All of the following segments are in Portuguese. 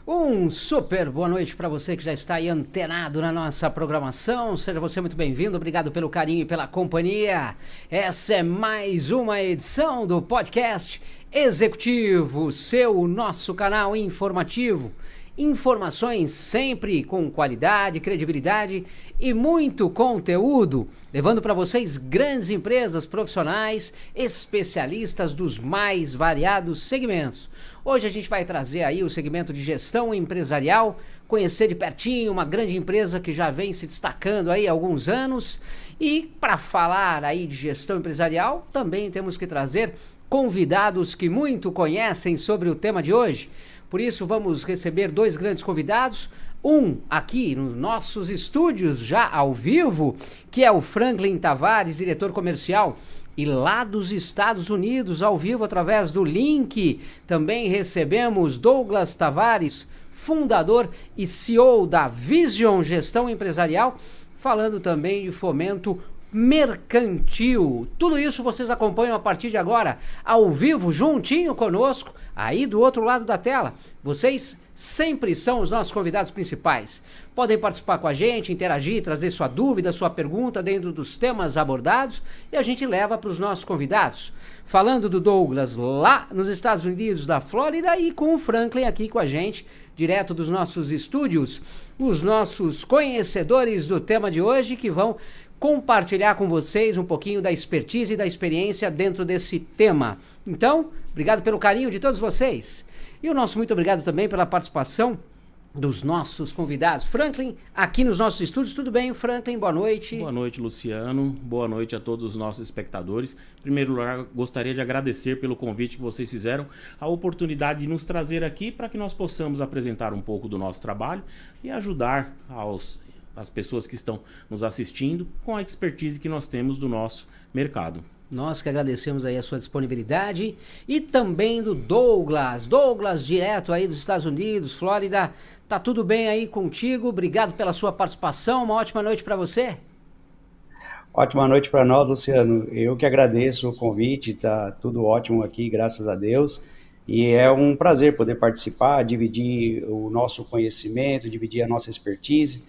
Um super boa noite para você que já está aí antenado na nossa programação. Seja você muito bem-vindo, obrigado pelo carinho e pela companhia. Essa é mais uma edição do podcast Executivo, nosso canal informativo. Informações sempre com qualidade, credibilidade e muito conteúdo, levando para vocês grandes empresas, profissionais, especialistas dos mais variados segmentos. Hoje a gente vai trazer aí o segmento de gestão empresarial, conhecer de pertinho uma grande empresa que já vem se destacando aí há alguns anos. E para falar aí de gestão empresarial, também temos que trazer convidados que muito conhecem sobre o tema de hoje. Por isso vamos receber dois grandes convidados, um aqui nos nossos estúdios já ao vivo, que é o Franklin Tavares, diretor comercial, e lá dos Estados Unidos, ao vivo através do link, também recebemos Douglas Tavares, fundador e CEO da Vision Gestão Empresarial, falando também de fomento mercantil. Tudo isso vocês acompanham a partir de agora, ao vivo, juntinho conosco, aí do outro lado da tela. Vocês sempre são os nossos convidados principais. Podem participar com a gente, interagir, trazer sua dúvida, sua pergunta dentro dos temas abordados e a gente leva para os nossos convidados. Falando do Douglas lá nos Estados Unidos da Flórida e com o Franklin aqui com a gente, direto dos nossos estúdios, os nossos conhecedores do tema de hoje que vão compartilhar com vocês um pouquinho da expertise e da experiência dentro desse tema. Então, obrigado pelo carinho de todos vocês. E o nosso muito obrigado também pela participação dos nossos convidados. Franklin, aqui nos nossos estúdios, tudo bem, Franklin? Boa noite. Boa noite, Luciano. Boa noite a todos os nossos espectadores. Em primeiro lugar, gostaria de agradecer pelo convite que vocês fizeram, a oportunidade de nos trazer aqui para que nós possamos apresentar um pouco do nosso trabalho e ajudar as pessoas que estão nos assistindo com a expertise que nós temos do nosso mercado. Nós que agradecemos aí a sua disponibilidade e também do Douglas. Douglas, direto aí dos Estados Unidos, Flórida. Tá tudo bem aí contigo? Obrigado pela sua participação. Uma ótima noite para você. Ótima noite para nós, Luciano. Eu que agradeço o convite, tá tudo ótimo aqui, graças a Deus. E é um prazer poder participar, dividir o nosso conhecimento, dividir a nossa expertise.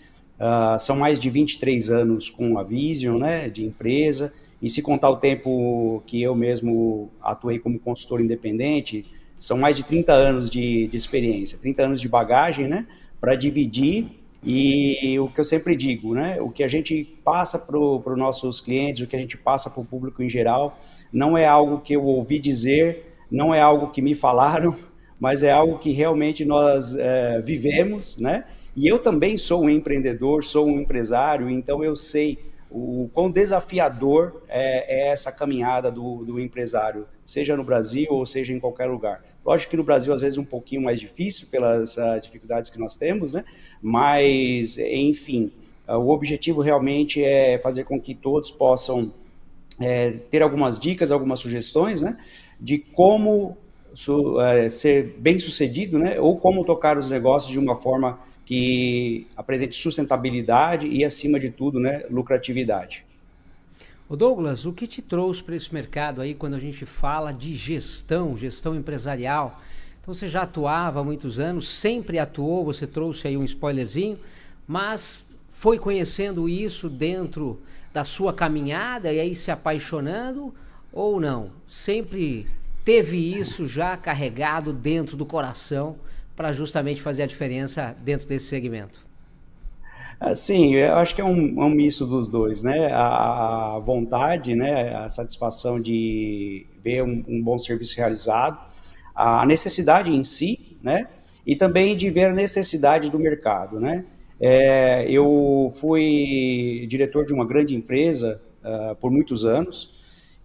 São mais de 23 anos com a Vision, né, de empresa. E se contar o tempo que eu mesmo atuei como consultor independente, são mais de 30 anos de experiência, 30 anos de bagagem, né, para dividir. E o que eu sempre digo, né, o que a gente passa para os nossos clientes, o que a gente passa para o público em geral, não é algo que eu ouvi dizer, não é algo que me falaram, mas é algo que realmente nós vivemos, né? E eu também sou um empreendedor, sou um empresário, então eu sei o quão desafiador é essa caminhada do empresário, seja no Brasil ou seja em qualquer lugar. Lógico que no Brasil às vezes é um pouquinho mais difícil pelas dificuldades que nós temos, né? Mas, enfim, o objetivo realmente é fazer com que todos possam ter algumas dicas, algumas sugestões, né? De como ser bem-sucedido, né? Ou como tocar os negócios de uma forma que apresente sustentabilidade e, acima de tudo, né, lucratividade. Ô Douglas, o que te trouxe para esse mercado aí quando a gente fala de gestão empresarial? Então você já atuava há muitos anos, sempre atuou, você trouxe aí um spoilerzinho, mas foi conhecendo isso dentro da sua caminhada e aí se apaixonando ou não? Sempre teve isso já carregado dentro do coração para justamente fazer a diferença dentro desse segmento? Sim, eu acho que é um misto dos dois, né? A vontade, né? A satisfação de ver um bom serviço realizado, a necessidade em si, né? E também de ver a necessidade do mercado, né? Eu fui diretor de uma grande empresa por muitos anos,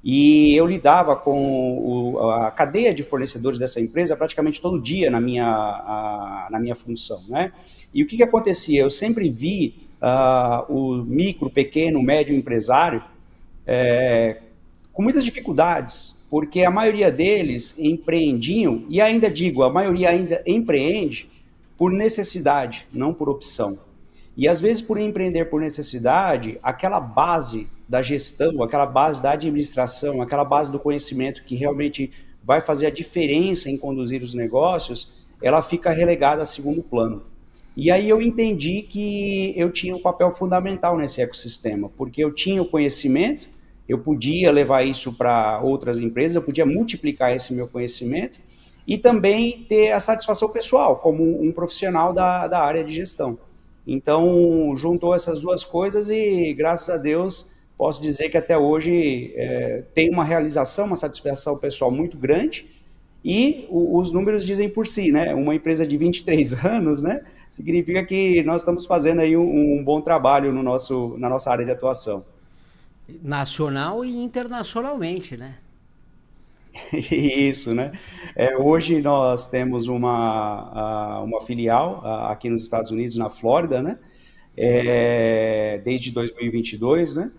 e eu lidava com a cadeia de fornecedores dessa empresa praticamente todo dia na minha função, né? E o que acontecia? Eu sempre vi o micro, pequeno, médio empresário com muitas dificuldades, porque a maioria deles empreendiam, e ainda digo, a maioria ainda empreende por necessidade, não por opção. E às vezes, por empreender por necessidade, aquela base da gestão, aquela base da administração, aquela base do conhecimento que realmente vai fazer a diferença em conduzir os negócios, ela fica relegada a segundo plano. E aí eu entendi que eu tinha um papel fundamental nesse ecossistema, porque eu tinha o conhecimento, eu podia levar isso para outras empresas, eu podia multiplicar esse meu conhecimento e também ter a satisfação pessoal como um profissional da área de gestão. Então, juntou essas duas coisas e, graças a Deus, posso dizer que até hoje tem uma realização, uma satisfação pessoal muito grande e os números dizem por si, né? Uma empresa de 23 anos, né? Significa que nós estamos fazendo aí um bom trabalho na nossa área de atuação. Nacional e internacionalmente, né? Isso, né? Hoje nós temos uma filial aqui nos Estados Unidos, na Flórida, né? Desde 2022, né?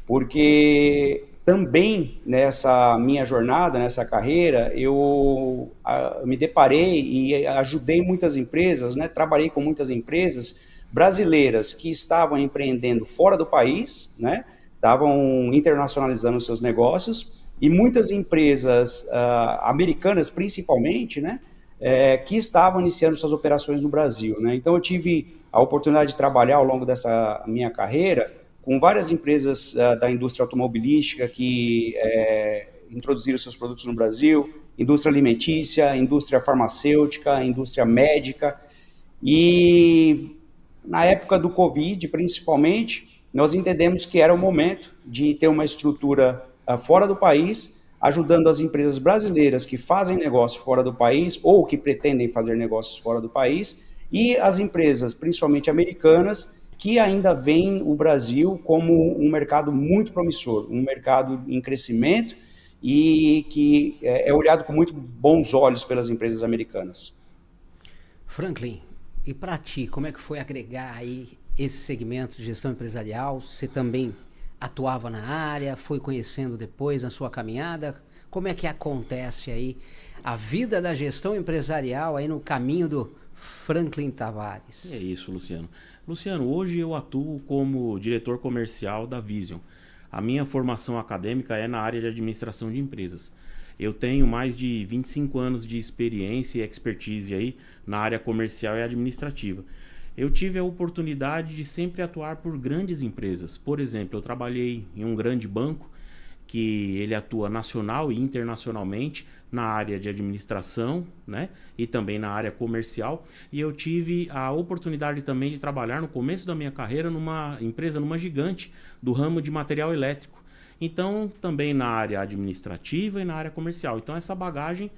Porque também nessa minha jornada, nessa carreira, eu me deparei e ajudei muitas empresas, né? Trabalhei com muitas empresas brasileiras que estavam empreendendo fora do país, né? Estavam internacionalizando seus negócios, e muitas empresas americanas, principalmente, né, que estavam iniciando suas operações no Brasil, né? Então, eu tive a oportunidade de trabalhar ao longo dessa minha carreira com várias empresas da indústria automobilística que introduziram seus produtos no Brasil, indústria alimentícia, indústria farmacêutica, indústria médica. E na época do Covid, principalmente, nós entendemos que era o momento de ter uma estrutura fora do país, ajudando as empresas brasileiras que fazem negócio fora do país ou que pretendem fazer negócios fora do país, e as empresas, principalmente americanas, que ainda veem o Brasil como um mercado muito promissor, um mercado em crescimento e que é olhado com muito bons olhos pelas empresas americanas. Franklin, e para ti, como é que foi agregar aí esse segmento de gestão empresarial? Você também atuava na área, foi conhecendo depois na sua caminhada? Como é que acontece aí a vida da gestão empresarial aí no caminho do Franklin Tavares? É isso, Luciano. Luciano, hoje eu atuo como diretor comercial da Vision. A minha formação acadêmica é na área de administração de empresas. Eu tenho mais de 25 anos de experiência e expertise aí na área comercial e administrativa. Eu tive a oportunidade de sempre atuar por grandes empresas. Por exemplo, eu trabalhei em um grande banco que ele atua nacional e internacionalmente na área de administração, né? E também na área comercial. E eu tive a oportunidade também de trabalhar no começo da minha carreira numa empresa, numa gigante do ramo de material elétrico. Então, também na área administrativa e na área comercial. Então, essa bagagem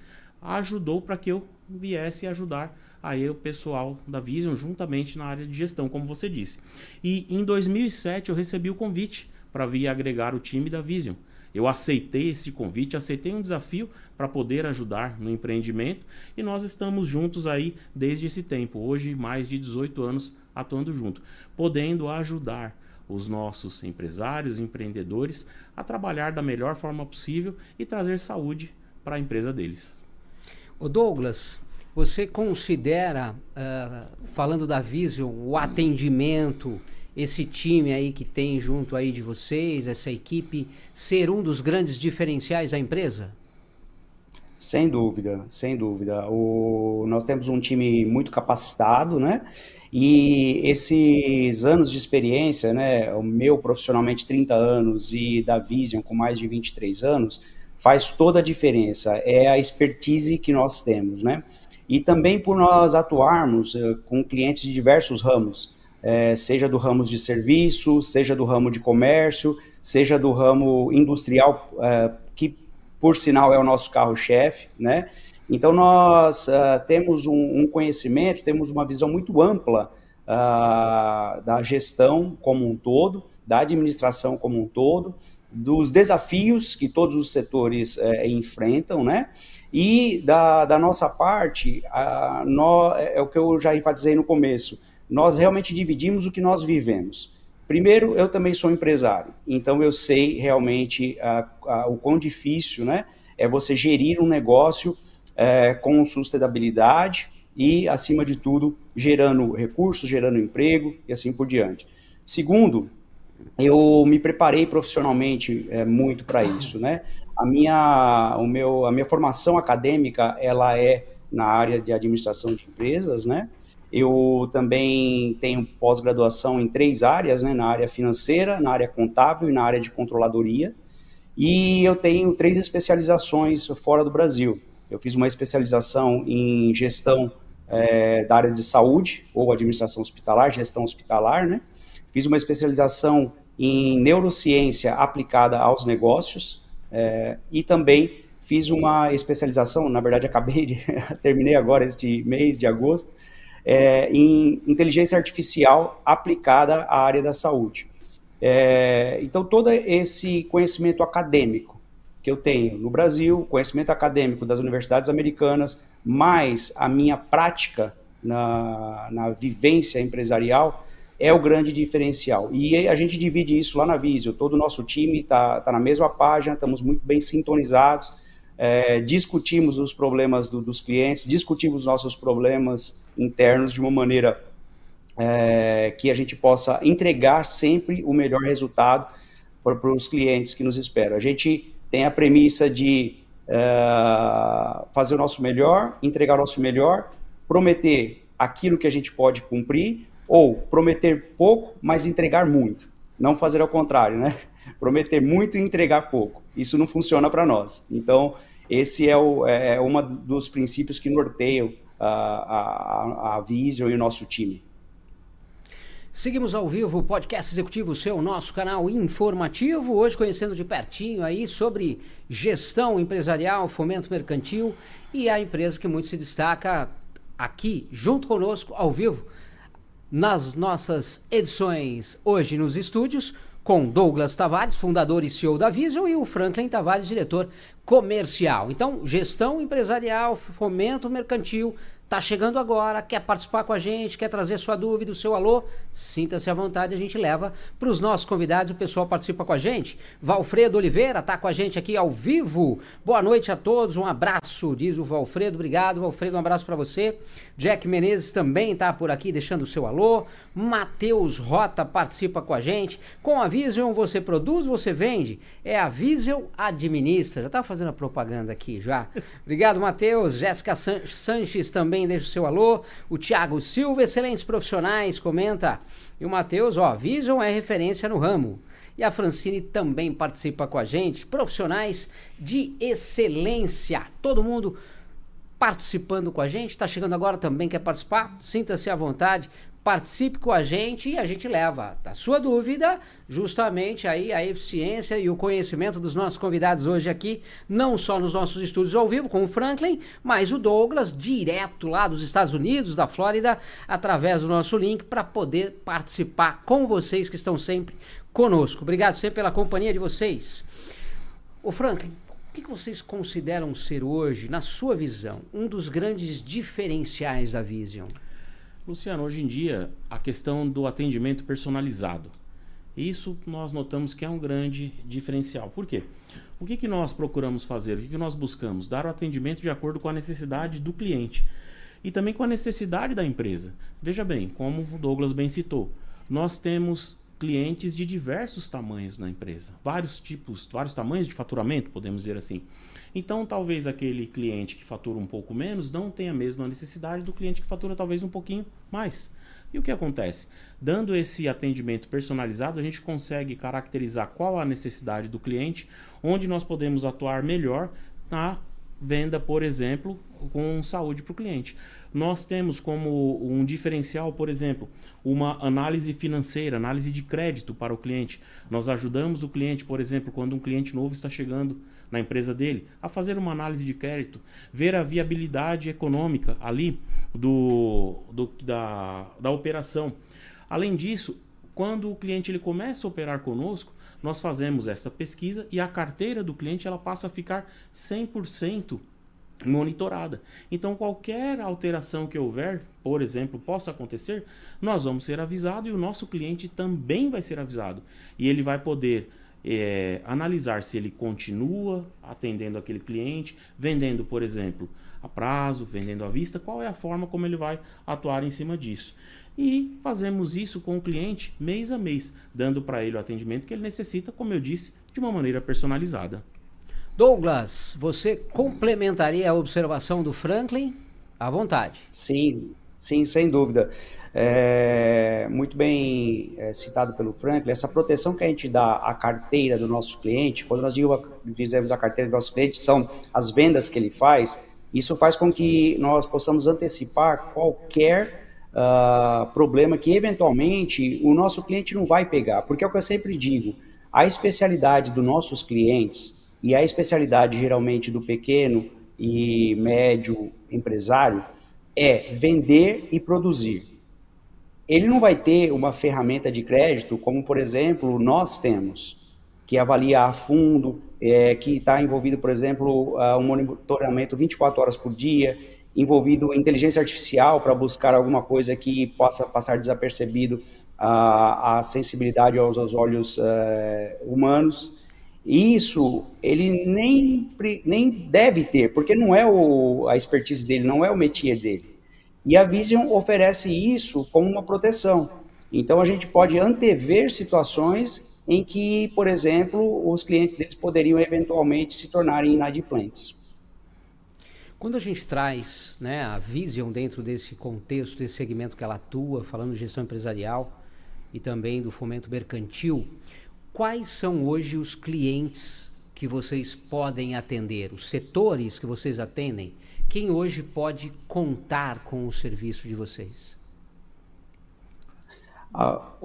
ajudou para que eu viesse ajudar aí o pessoal da Vision juntamente na área de gestão, como você disse. E em 2007 eu recebi o convite para vir agregar o time da Vision. Eu aceitei esse convite, aceitei um desafio para poder ajudar no empreendimento e nós estamos juntos aí desde esse tempo. Hoje, mais de 18 anos atuando junto, podendo ajudar os nossos empresários, empreendedores a trabalhar da melhor forma possível e trazer saúde para a empresa deles. O Douglas, você considera, falando da Vision, o atendimento, esse time aí que tem junto aí de vocês, essa equipe, ser um dos grandes diferenciais da empresa? Sem dúvida, sem dúvida. Nós temos um time muito capacitado, né? E esses anos de experiência, né? O meu profissionalmente 30 anos e da Vision com mais de 23 anos, faz toda a diferença. É a expertise que nós temos, né? E também por nós atuarmos com clientes de diversos ramos, seja do ramo de serviço, seja do ramo de comércio, seja do ramo industrial, que por sinal é o nosso carro-chefe, né? Então nós temos um conhecimento, temos uma visão muito ampla da gestão como um todo, da administração como um todo, dos desafios que todos os setores enfrentam, né? E da nossa parte, é o que eu já enfatizei no começo, nós realmente dividimos o que nós vivemos. Primeiro, eu também sou empresário, então eu sei realmente o quão difícil, né, é você gerir um negócio com sustentabilidade e, acima de tudo, gerando recursos, gerando emprego e assim por diante. Segundo, eu me preparei profissionalmente muito para isso, né? A minha formação acadêmica, ela é na área de administração de empresas, né? Eu também tenho pós-graduação em 3 áreas, né? Na área financeira, na área contábil e na área de controladoria. E eu tenho 3 especializações fora do Brasil. Eu fiz uma especialização em gestão da área de saúde, ou administração hospitalar, gestão hospitalar, né? Fiz uma especialização em neurociência aplicada aos negócios, e também fiz uma especialização, na verdade terminei agora este mês de agosto, em inteligência artificial aplicada à área da saúde. Então, todo esse conhecimento acadêmico que eu tenho no Brasil, conhecimento acadêmico das universidades americanas, mais a minha prática na vivência empresarial, é o grande diferencial. E a gente divide isso lá na Visio. Todo o nosso time está na mesma página, estamos muito bem sintonizados, discutimos os problemas dos clientes, discutimos os nossos problemas internos de uma maneira que a gente possa entregar sempre o melhor resultado para os clientes que nos esperam. A gente tem a premissa de fazer o nosso melhor, entregar o nosso melhor, prometer aquilo que a gente pode cumprir, ou prometer pouco, mas entregar muito. Não fazer ao contrário, né? Prometer muito e entregar pouco. Isso não funciona para nós. Então, esse é um dos princípios que norteiam a Visio e o nosso time. Seguimos ao vivo o Podcast Executivo, seu nosso canal informativo, hoje conhecendo de pertinho aí sobre gestão empresarial, fomento mercantil e a empresa que muito se destaca aqui, junto conosco, ao vivo, nas nossas edições hoje nos estúdios, com Douglas Tavares, fundador e CEO da Visio, e o Franklin Tavares, diretor comercial. Então, gestão empresarial, fomento mercantil, tá chegando agora, quer participar com a gente, quer trazer sua dúvida, o seu alô, sinta-se à vontade, a gente leva para os nossos convidados, o pessoal participa com a gente. Valfredo Oliveira tá com a gente aqui ao vivo. Boa noite a todos, um abraço, diz o Valfredo. Obrigado, Valfredo, um abraço para você. Jack Menezes também tá por aqui, deixando o seu alô. Matheus Rota participa com a gente. Com a Vision você produz, você vende. É a Vision administra. Já tá fazendo a propaganda aqui, já. Obrigado, Matheus. Jéssica Sanches também deixa o seu alô. O Thiago Silva, excelentes profissionais, comenta. E o Matheus, Vision é referência no ramo. E a Francine também participa com a gente. Profissionais de excelência. Todo mundo participando com a gente. Está chegando agora também, quer participar? Sinta-se à vontade. Participe com a gente e a gente leva a sua dúvida, justamente aí a eficiência e o conhecimento dos nossos convidados hoje aqui, não só nos nossos estúdios ao vivo com o Franklin, mas o Douglas, direto lá dos Estados Unidos, da Flórida, através do nosso link, para poder participar com vocês que estão sempre conosco. Obrigado sempre pela companhia de vocês. Ô Franklin, o que vocês consideram ser hoje, na sua visão, um dos grandes diferenciais da Vision? Luciano, hoje em dia, a questão do atendimento personalizado. Isso nós notamos que é um grande diferencial. Por quê? O que nós procuramos fazer? O que nós buscamos? Dar o atendimento de acordo com a necessidade do cliente e também com a necessidade da empresa. Veja bem, como o Douglas bem citou, nós temos clientes de diversos tamanhos na empresa. Vários tamanhos de faturamento, podemos dizer assim. Então, talvez aquele cliente que fatura um pouco menos não tenha a mesma necessidade do cliente que fatura talvez um pouquinho mais. E o que acontece? Dando esse atendimento personalizado, a gente consegue caracterizar qual a necessidade do cliente, onde nós podemos atuar melhor na venda, por exemplo, com saúde para o cliente. Nós temos como um diferencial, por exemplo, uma análise financeira, análise de crédito para o cliente. Nós ajudamos o cliente, por exemplo, quando um cliente novo está chegando na empresa dele, a fazer uma análise de crédito, ver a viabilidade econômica ali da operação. Além disso, quando o cliente ele começa a operar conosco, nós fazemos essa pesquisa e a carteira do cliente ela passa a ficar 100% monitorada. Então, qualquer alteração que houver, por exemplo, possa acontecer, nós vamos ser avisados e o nosso cliente também vai ser avisado. E ele vai poder analisar se ele continua atendendo aquele cliente, vendendo, por exemplo, a prazo, vendendo à vista, qual é a forma como ele vai atuar em cima disso. E fazemos isso com o cliente mês a mês, dando para ele o atendimento que ele necessita, como eu disse, de uma maneira personalizada. Douglas, você complementaria a observação do Franklin? À vontade. Sim, sim, sem dúvida. Muito bem citado pelo Franklin, essa proteção que a gente dá à carteira do nosso cliente, quando nós dizemos a carteira do nosso cliente, são as vendas que ele faz, isso faz com que nós possamos antecipar qualquer problema que eventualmente o nosso cliente não vai pegar, porque é o que eu sempre digo, a especialidade dos nossos clientes e a especialidade geralmente do pequeno e médio empresário é vender e produzir. Ele não vai ter uma ferramenta de crédito como, por exemplo, nós temos, que avalia a fundo, que está envolvido, por exemplo, um monitoramento 24 horas por dia, envolvido inteligência artificial para buscar alguma coisa que possa passar desapercebido a sensibilidade aos olhos humanos. Isso ele nem deve ter, porque não é a expertise dele, não é o métier dele. E a Vision oferece isso como uma proteção. Então, a gente pode antever situações em que, por exemplo, os clientes deles poderiam eventualmente se tornarem inadimplentes. Quando a gente traz, né, a Vision dentro desse contexto, desse segmento que ela atua, falando de gestão empresarial e também do fomento mercantil, quais são hoje os clientes que vocês podem atender, os setores que vocês atendem? Quem hoje pode contar com o serviço de vocês?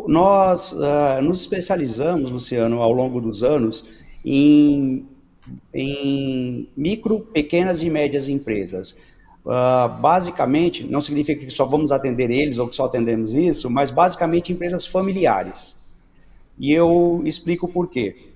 Nós nos especializamos, Luciano, ao longo dos anos, em micro, pequenas e médias empresas. Basicamente, não significa que só vamos atender eles ou que só atendemos isso, mas basicamente empresas familiares. E eu explico por quê.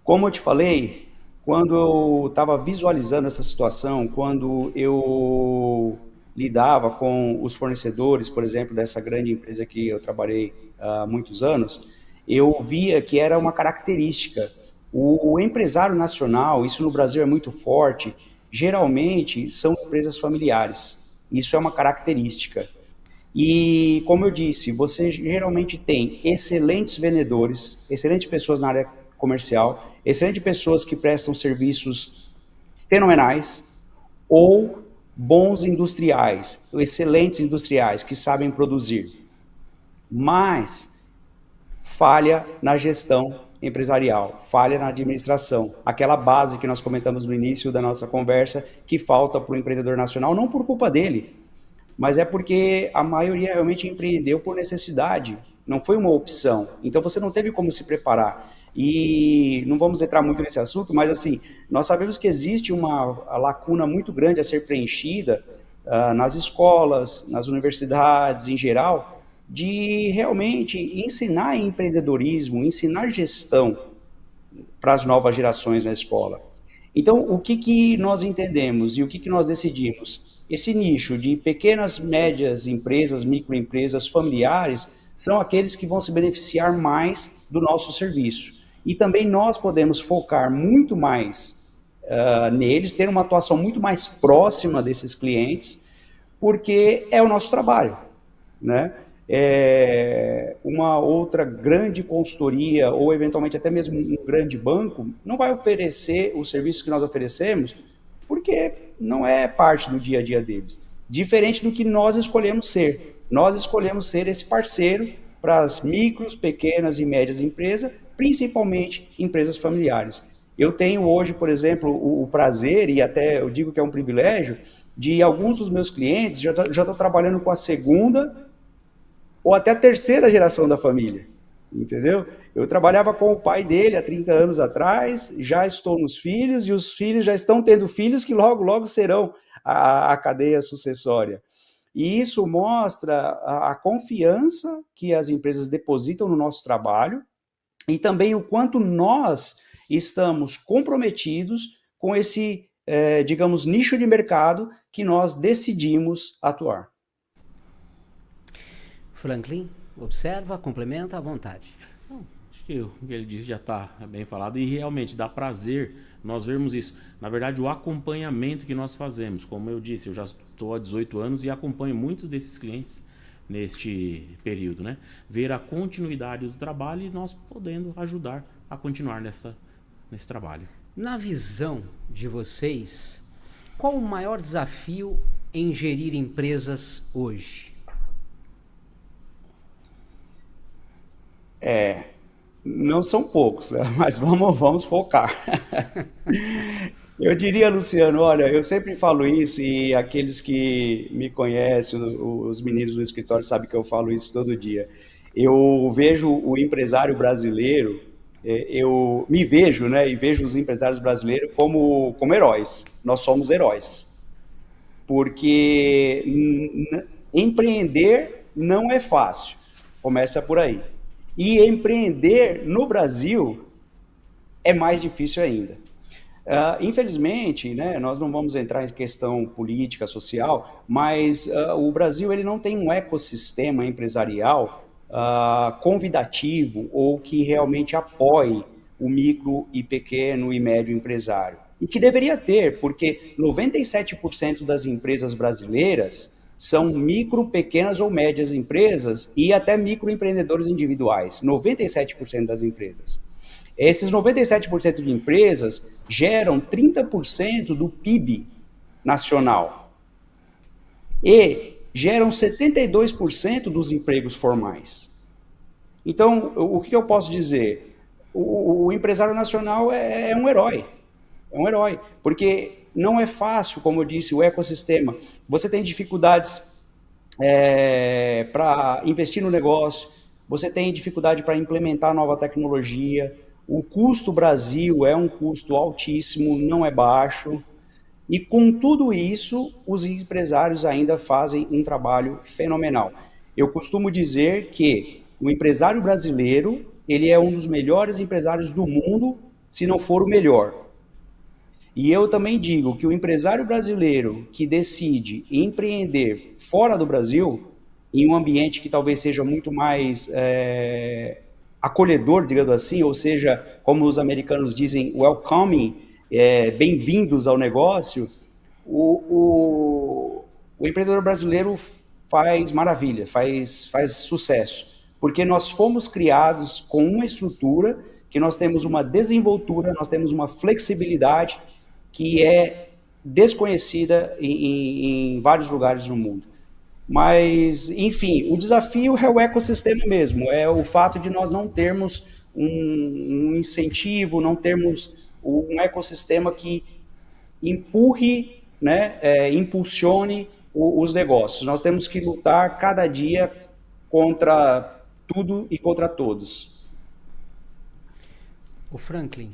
Como eu te falei, quando eu estava visualizando essa situação, quando eu lidava com os fornecedores, por exemplo, dessa grande empresa que eu trabalhei há muitos anos, eu via que era uma característica. O empresário nacional, isso no Brasil é muito forte, geralmente são empresas familiares. Isso é uma característica. E, como eu disse, você geralmente tem excelentes vendedores, excelentes pessoas na área comercial, excelentes pessoas que prestam serviços fenomenais, ou bons industriais, excelentes industriais que sabem produzir, mas falha na gestão empresarial, falha na administração, aquela base que nós comentamos no início da nossa conversa, que falta para o empreendedor nacional, não por culpa dele, mas é porque a maioria realmente empreendeu por necessidade, não foi uma opção, então você não teve como se preparar. E não vamos entrar muito nesse assunto, mas assim, nós sabemos que existe uma lacuna muito grande a ser preenchida nas escolas, nas universidades em geral, de realmente ensinar empreendedorismo, ensinar gestão para as novas gerações na escola. Então, o que nós entendemos e o que nós decidimos? Esse nicho de pequenas, médias empresas, microempresas familiares, são aqueles que vão se beneficiar mais do nosso serviço. E também nós podemos focar muito mais neles, ter uma atuação muito mais próxima desses clientes, porque é o nosso trabalho, né? Uma outra grande consultoria, ou eventualmente até mesmo um grande banco, não vai oferecer os serviços que nós oferecemos, porque não é parte do dia a dia deles. Diferente do que nós escolhemos ser. Nós escolhemos ser esse parceiro para as micros, pequenas e médias empresas, principalmente empresas familiares. Eu tenho hoje, por exemplo, o prazer, e até eu digo que é um privilégio, de alguns dos meus clientes já estou trabalhando com a segunda ou até a terceira geração da família, entendeu? Eu trabalhava com o pai dele há 30 anos atrás, já estou nos filhos, e os filhos já estão tendo filhos que logo, logo serão a cadeia sucessória. E isso mostra a confiança que as empresas depositam no nosso trabalho e também o quanto nós estamos comprometidos com esse, digamos, nicho de mercado que nós decidimos atuar. Franklin, observa, complementa à vontade. Acho que o que ele disse já está bem falado e realmente dá prazer nós vermos isso. Na verdade, o acompanhamento que nós fazemos, como eu disse, eu já estou há 18 anos e acompanho muitos desses clientes neste período, né? Ver a continuidade do trabalho e nós podendo ajudar a continuar nesse trabalho. Na visão de vocês, qual o maior desafio em gerir empresas hoje? Não são poucos, né? Mas vamos focar. Eu diria, Luciano, olha, eu sempre falo isso e aqueles que me conhecem, os meninos do escritório sabem que eu falo isso todo dia. Eu vejo o empresário brasileiro, eu me vejo, né, e vejo os empresários brasileiros como heróis. Nós somos heróis. Porque empreender não é fácil, começa por aí. E empreender no Brasil é mais difícil ainda. Infelizmente, né, nós não vamos entrar em questão política, social, mas o Brasil ele não tem um ecossistema empresarial convidativo ou que realmente apoie o micro e pequeno e médio empresário. E que deveria ter, porque 97% das empresas brasileiras são micro, pequenas ou médias empresas e até microempreendedores individuais, 97% das empresas. Esses 97% de empresas geram 30% do PIB nacional e geram 72% dos empregos formais. Então, o que eu posso dizer? O empresário nacional é um herói. É um herói, porque não é fácil, como eu disse, o ecossistema. Você tem dificuldades para investir no negócio, você tem dificuldade para implementar nova tecnologia, o custo Brasil é um custo altíssimo, não é baixo, e com tudo isso, os empresários ainda fazem um trabalho fenomenal. Eu costumo dizer que o empresário brasileiro, ele é um dos melhores empresários do mundo, se não for o melhor. E eu também digo que o empresário brasileiro que decide empreender fora do Brasil, em um ambiente que talvez seja muito mais acolhedor, digamos assim, ou seja, como os americanos dizem, welcoming, bem-vindos ao negócio, o empreendedor brasileiro faz maravilha, faz sucesso, porque nós fomos criados com uma estrutura que nós temos uma desenvoltura, nós temos uma flexibilidade que é desconhecida em vários lugares no mundo. Mas, enfim, o desafio é o ecossistema mesmo, é o fato de nós não termos um incentivo, não termos um ecossistema que empurre, né, impulsione os negócios. Nós temos que lutar cada dia contra tudo e contra todos. O Franklin,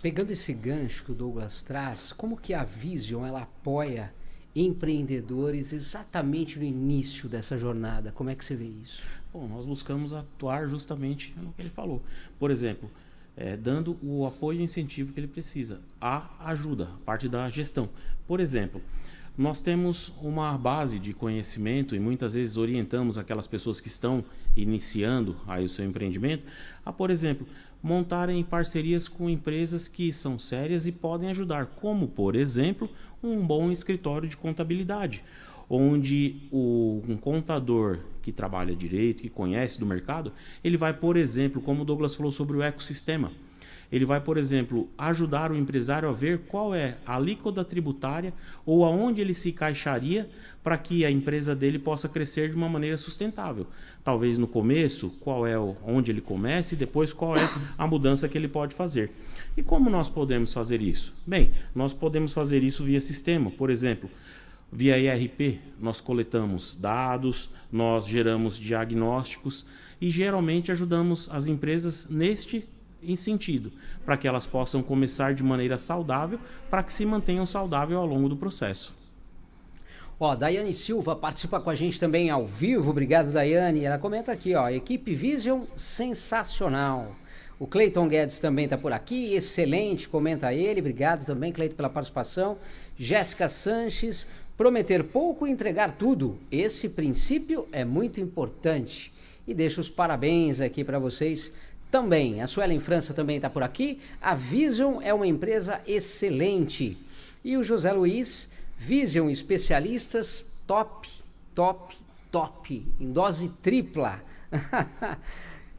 pegando esse gancho que o Douglas traz, como que a Vision ela apoia empreendedores exatamente no início dessa jornada? Como é que você vê isso? Bom, nós buscamos atuar justamente no que ele falou. Por exemplo, dando o apoio e incentivo que ele precisa. A ajuda, a parte da gestão. Por exemplo, nós temos uma base de conhecimento e muitas vezes orientamos aquelas pessoas que estão iniciando aí o seu empreendimento a, por exemplo, montarem parcerias com empresas que são sérias e podem ajudar, como, por exemplo, um bom escritório de contabilidade, onde um contador que trabalha direito, que conhece do mercado, ele vai, por exemplo, como o Douglas falou sobre o ecossistema, ele vai, por exemplo, ajudar o empresário a ver qual é a alíquota tributária ou aonde ele se encaixaria para que a empresa dele possa crescer de uma maneira sustentável. Talvez no começo, onde ele começa e depois qual é a mudança que ele pode fazer. E como nós podemos fazer isso? Bem, nós podemos fazer isso via sistema, por exemplo, via ERP, nós coletamos dados, nós geramos diagnósticos e geralmente ajudamos as empresas em sentido, para que elas possam começar de maneira saudável, para que se mantenham saudáveis ao longo do processo. Daiane Silva participa com a gente também ao vivo. Obrigado, Daiane. Ela comenta aqui, equipe Vision sensacional. O Cleiton Guedes também está por aqui, excelente, comenta ele. Obrigado também, Cleiton, pela participação. Jéssica Sanches, prometer pouco e entregar tudo. Esse princípio é muito importante. E deixo os parabéns aqui para vocês também. A Suelen França também está por aqui. A Vision é uma empresa excelente. E o José Luiz, Vision especialistas top, em dose tripla.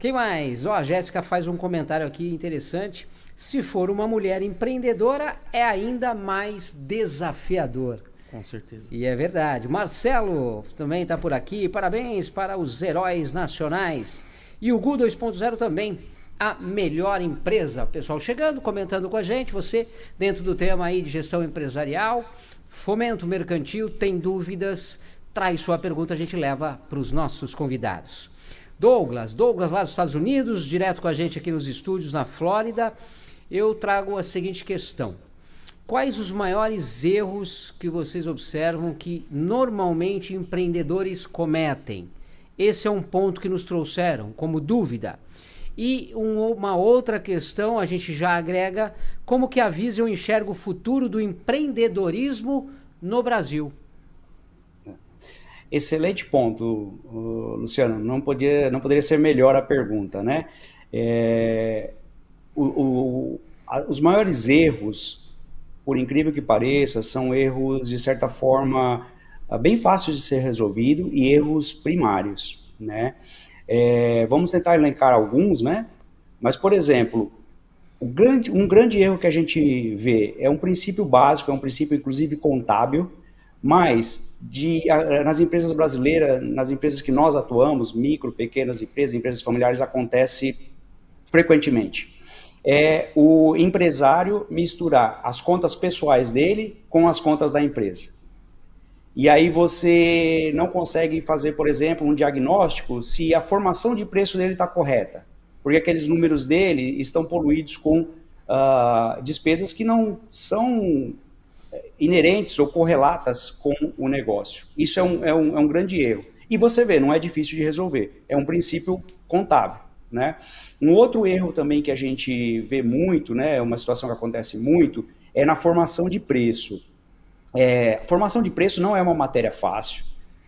Quem mais? A Jéssica faz um comentário aqui interessante. Se for uma mulher empreendedora, é ainda mais desafiador. Com certeza. E é verdade. Marcelo também está por aqui. Parabéns para os heróis nacionais. E o Gu 2.0 também, a melhor empresa. Pessoal chegando, comentando com a gente. Você, dentro do tema aí de gestão empresarial, fomento mercantil, tem dúvidas? Traz sua pergunta, a gente leva para os nossos convidados. Douglas lá dos Estados Unidos, direto com a gente aqui nos estúdios na Flórida. Eu trago a seguinte questão. Quais os maiores erros que vocês observam que normalmente empreendedores cometem? Esse é um ponto que nos trouxeram como dúvida. E uma outra questão, a gente já agrega, como que a Vision enxerga o futuro do empreendedorismo no Brasil? Excelente ponto, Luciano. Não poderia ser melhor a pergunta, né? Os maiores erros, por incrível que pareça, são erros, de certa forma, bem fáceis de ser resolvido e erros primários, né? Vamos tentar elencar alguns, né? Mas, por exemplo, um grande erro que a gente vê é um princípio básico, é um princípio, inclusive, contábil, mas nas empresas brasileiras, nas empresas que nós atuamos, micro, pequenas empresas, empresas familiares, acontece frequentemente. É o empresário misturar as contas pessoais dele com as contas da empresa. E aí você não consegue fazer, por exemplo, um diagnóstico se a formação de preço dele está correta, porque aqueles números dele estão poluídos com despesas que não são inerentes ou correlatas com o negócio. Isso é um grande erro. E você vê, não é difícil de resolver. É um princípio contábil, né? Um outro erro também que a gente vê muito, né, uma situação que acontece muito, é na formação de preço. Formação de preço não é uma matéria fácil,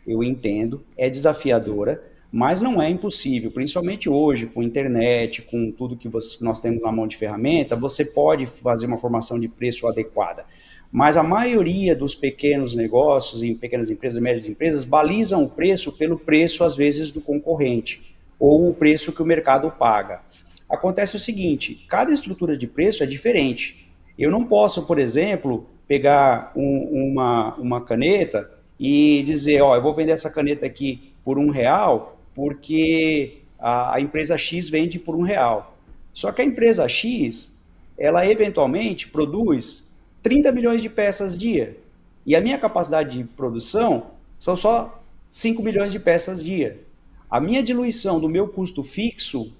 eu entendo, é desafiadora, mas não é impossível, principalmente hoje, com internet, com tudo que nós temos na mão de ferramenta, você pode fazer uma formação de preço adequada. Mas a maioria dos pequenos negócios, em pequenas empresas, médias empresas, balizam o preço pelo preço, às vezes, do concorrente, ou o preço que o mercado paga. Acontece o seguinte, cada estrutura de preço é diferente. Eu não posso, por exemplo, pegar uma caneta e dizer, eu vou vender essa caneta aqui por R$1, porque a empresa X vende por R$1. Só que a empresa X, ela eventualmente produz 30 milhões de peças dia. E a minha capacidade de produção são só 5 milhões de peças dia. A minha diluição do meu custo fixo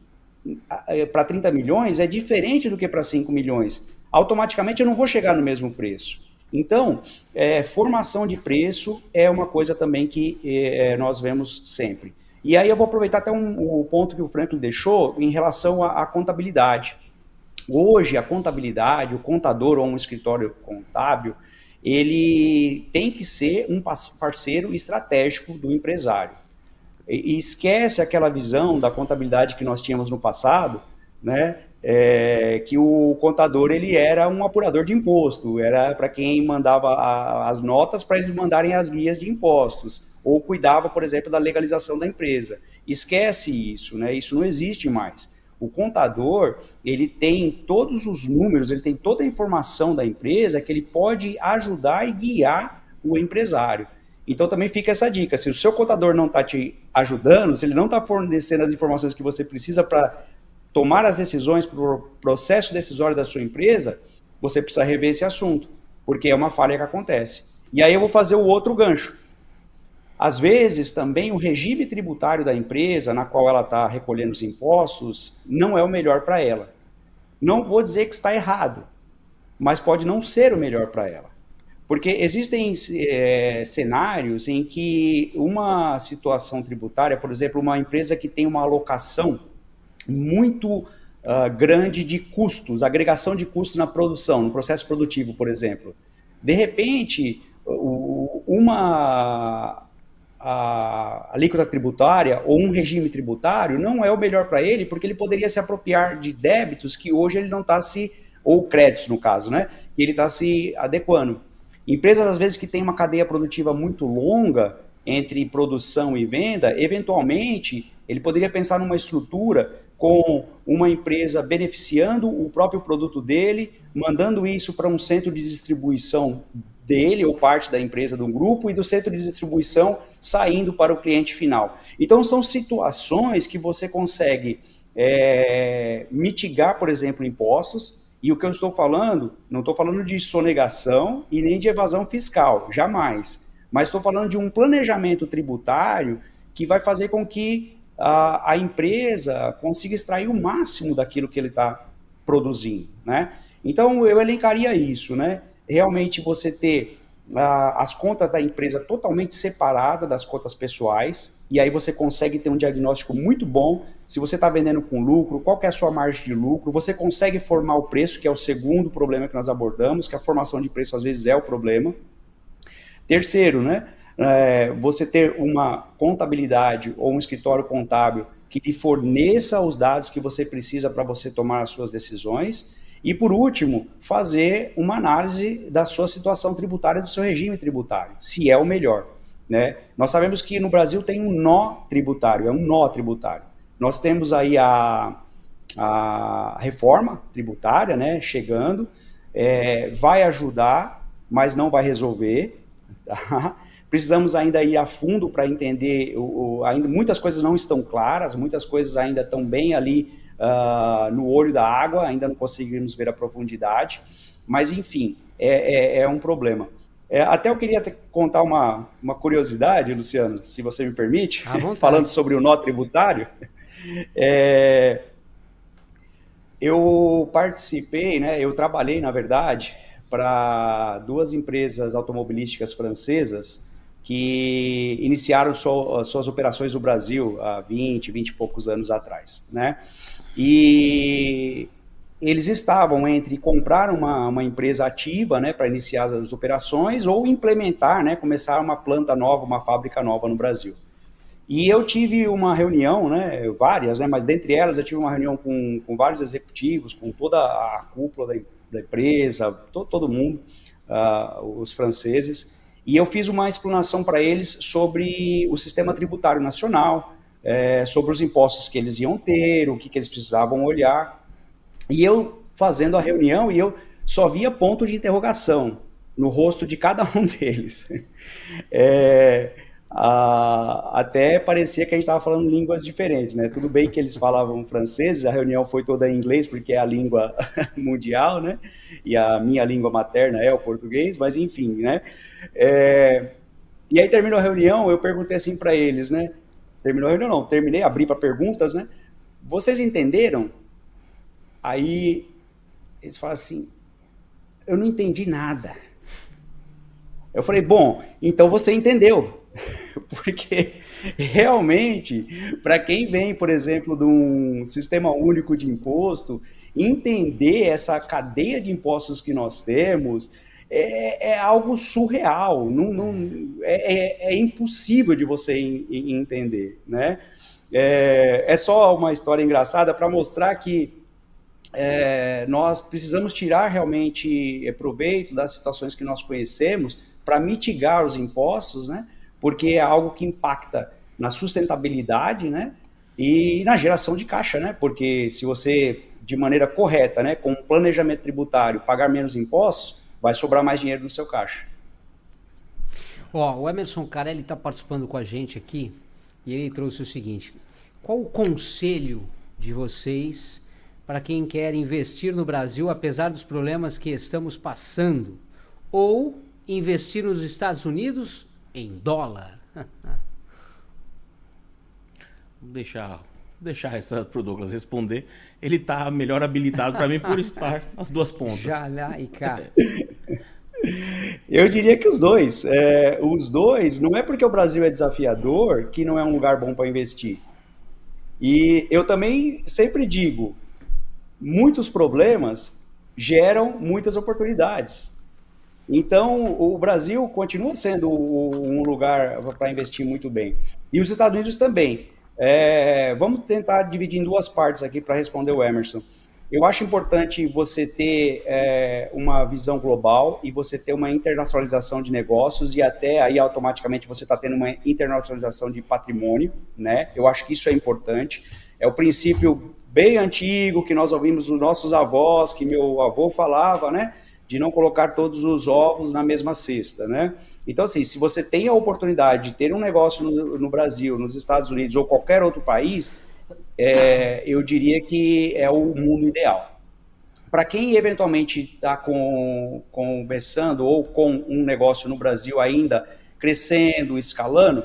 para 30 milhões é diferente do que para 5 milhões. Automaticamente eu não vou chegar no mesmo preço. Então, formação de preço é uma coisa também que nós vemos sempre. E aí eu vou aproveitar até o ponto que o Franklin deixou em relação à contabilidade. Hoje, a contabilidade, o contador ou um escritório contábil, ele tem que ser um parceiro estratégico do empresário. E esquece aquela visão da contabilidade que nós tínhamos no passado, né? Que o contador ele era um apurador de imposto, era para quem mandava as notas para eles mandarem as guias de impostos, ou cuidava, por exemplo, da legalização da empresa. Esquece isso, né? Isso não existe mais. O contador, ele tem todos os números, ele tem toda a informação da empresa que ele pode ajudar e guiar o empresário. Então também fica essa dica, se o seu contador não está te ajudando, se ele não está fornecendo as informações que você precisa para tomar as decisões para o processo decisório da sua empresa, você precisa rever esse assunto, porque é uma falha que acontece. E aí eu vou fazer o outro gancho. Às vezes, também o regime tributário da empresa, na qual ela está recolhendo os impostos, não é o melhor para ela. Não vou dizer que está errado, mas pode não ser o melhor para ela. Porque existem cenários em que uma situação tributária, por exemplo, uma empresa que tem uma alocação muito grande de custos, agregação de custos na produção, no processo produtivo, por exemplo. De repente, a alíquota tributária ou um regime tributário não é o melhor para ele, porque ele poderia se apropriar de débitos que hoje ele não está ou créditos no caso, né? Que ele está se adequando. Empresas, às vezes, que têm uma cadeia produtiva muito longa entre produção e venda, eventualmente, ele poderia pensar numa estrutura com uma empresa beneficiando o próprio produto dele, mandando isso para um centro de distribuição dele ou parte da empresa do grupo e do centro de distribuição saindo para o cliente final. Então, são situações que você consegue mitigar, por exemplo, impostos. E o que eu estou falando, não estou falando de sonegação e nem de evasão fiscal, jamais. Mas estou falando de um planejamento tributário que vai fazer com que a empresa consiga extrair o máximo daquilo que ele está produzindo, né? Então, eu elencaria isso, né? Realmente você ter as contas da empresa totalmente separadas das contas pessoais, e aí você consegue ter um diagnóstico muito bom. Se você está vendendo com lucro, qual que é a sua margem de lucro, você consegue formar o preço, que é o segundo problema que nós abordamos, que a formação de preço às vezes é o problema. Terceiro, né? Você ter uma contabilidade ou um escritório contábil que lhe forneça os dados que você precisa para você tomar as suas decisões. E, por último, fazer uma análise da sua situação tributária, do seu regime tributário, se é o melhor, né? Nós sabemos que no Brasil tem um nó tributário, é um nó tributário. Nós temos aí a reforma tributária, né, chegando, vai ajudar, mas não vai resolver, tá? Precisamos ainda ir a fundo para entender, ainda muitas coisas não estão claras, muitas coisas ainda estão bem ali no olho da água, ainda não conseguimos ver a profundidade, mas enfim, é um problema. Até eu queria contar uma curiosidade, Luciano, se você me permite, falando sobre o nó tributário. Eu participei, né, eu trabalhei, na verdade, para 2 empresas automobilísticas francesas que iniciaram suas operações no Brasil há 20 e poucos anos atrás, né? E eles estavam entre comprar uma empresa ativa, né, para iniciar as operações ou implementar, né, começar uma planta nova, uma fábrica nova no Brasil. E eu tive uma reunião, né, várias, né, mas dentre elas eu tive uma reunião com vários executivos, com toda a cúpula da empresa, todo mundo, os franceses, e eu fiz uma explanação para eles sobre o sistema tributário nacional, sobre os impostos que eles iam ter, o que eles precisavam olhar. E eu fazendo a reunião, e eu só via ponto de interrogação no rosto de cada um deles. Até parecia que a gente estava falando línguas diferentes, né? Tudo bem que eles falavam francês, a reunião foi toda em inglês, porque é a língua mundial, né? E a minha língua materna é o português, mas enfim, né? E aí terminou a reunião, eu perguntei assim para eles, né? Terminou a reunião, não, terminei, abri para perguntas, né? Vocês entenderam? Aí eles falaram assim, eu não entendi nada. Eu falei, bom, então você entendeu. Porque realmente, para quem vem, por exemplo, de um sistema único de imposto, entender essa cadeia de impostos que nós temos é algo surreal, é impossível de você entender, né? É só uma história engraçada para mostrar que nós precisamos tirar realmente proveito das situações que nós conhecemos para mitigar os impostos, né? Porque é algo que impacta na sustentabilidade, né? E na geração de caixa, né? Porque se você, de maneira correta, né, com um planejamento tributário, pagar menos impostos, vai sobrar mais dinheiro no seu caixa. O Emerson Carelli está participando com a gente aqui e ele trouxe o seguinte: qual o conselho de vocês para quem quer investir no Brasil, apesar dos problemas que estamos passando, ou investir nos Estados Unidos em dólar? Vou deixar essa para o Douglas responder. Ele está melhor habilitado para mim por estar as duas pontas. Já lá e cá. Eu diria que os dois. Os dois, não é porque o Brasil é desafiador que não é um lugar bom para investir. E eu também sempre digo, muitos problemas geram muitas oportunidades. Então, o Brasil continua sendo um lugar para investir muito bem. E os Estados Unidos também. Vamos tentar dividir em duas partes aqui para responder o Emerson. Eu acho importante você ter uma visão global e você ter uma internacionalização de negócios e até aí automaticamente você está tendo uma internacionalização de patrimônio, né? Eu acho que isso é importante. É o princípio bem antigo que nós ouvimos dos nossos avós, que meu avô falava, né? de não colocar todos os ovos na mesma cesta, né? Então, assim, se você tem a oportunidade de ter um negócio no Brasil, nos Estados Unidos ou qualquer outro país, eu diria que é o mundo ideal. Para quem eventualmente está começando ou com um negócio no Brasil ainda crescendo, escalando,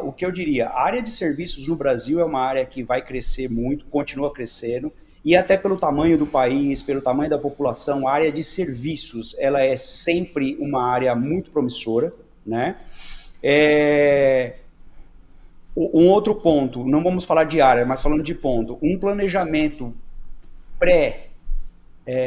o que eu diria, a área de serviços no Brasil é uma área que vai crescer muito, continua crescendo, e até pelo tamanho do país, pelo tamanho da população, a área de serviços, ela é sempre uma área muito promissora, né? Um outro ponto, não vamos falar de área, mas falando de ponto, um planejamento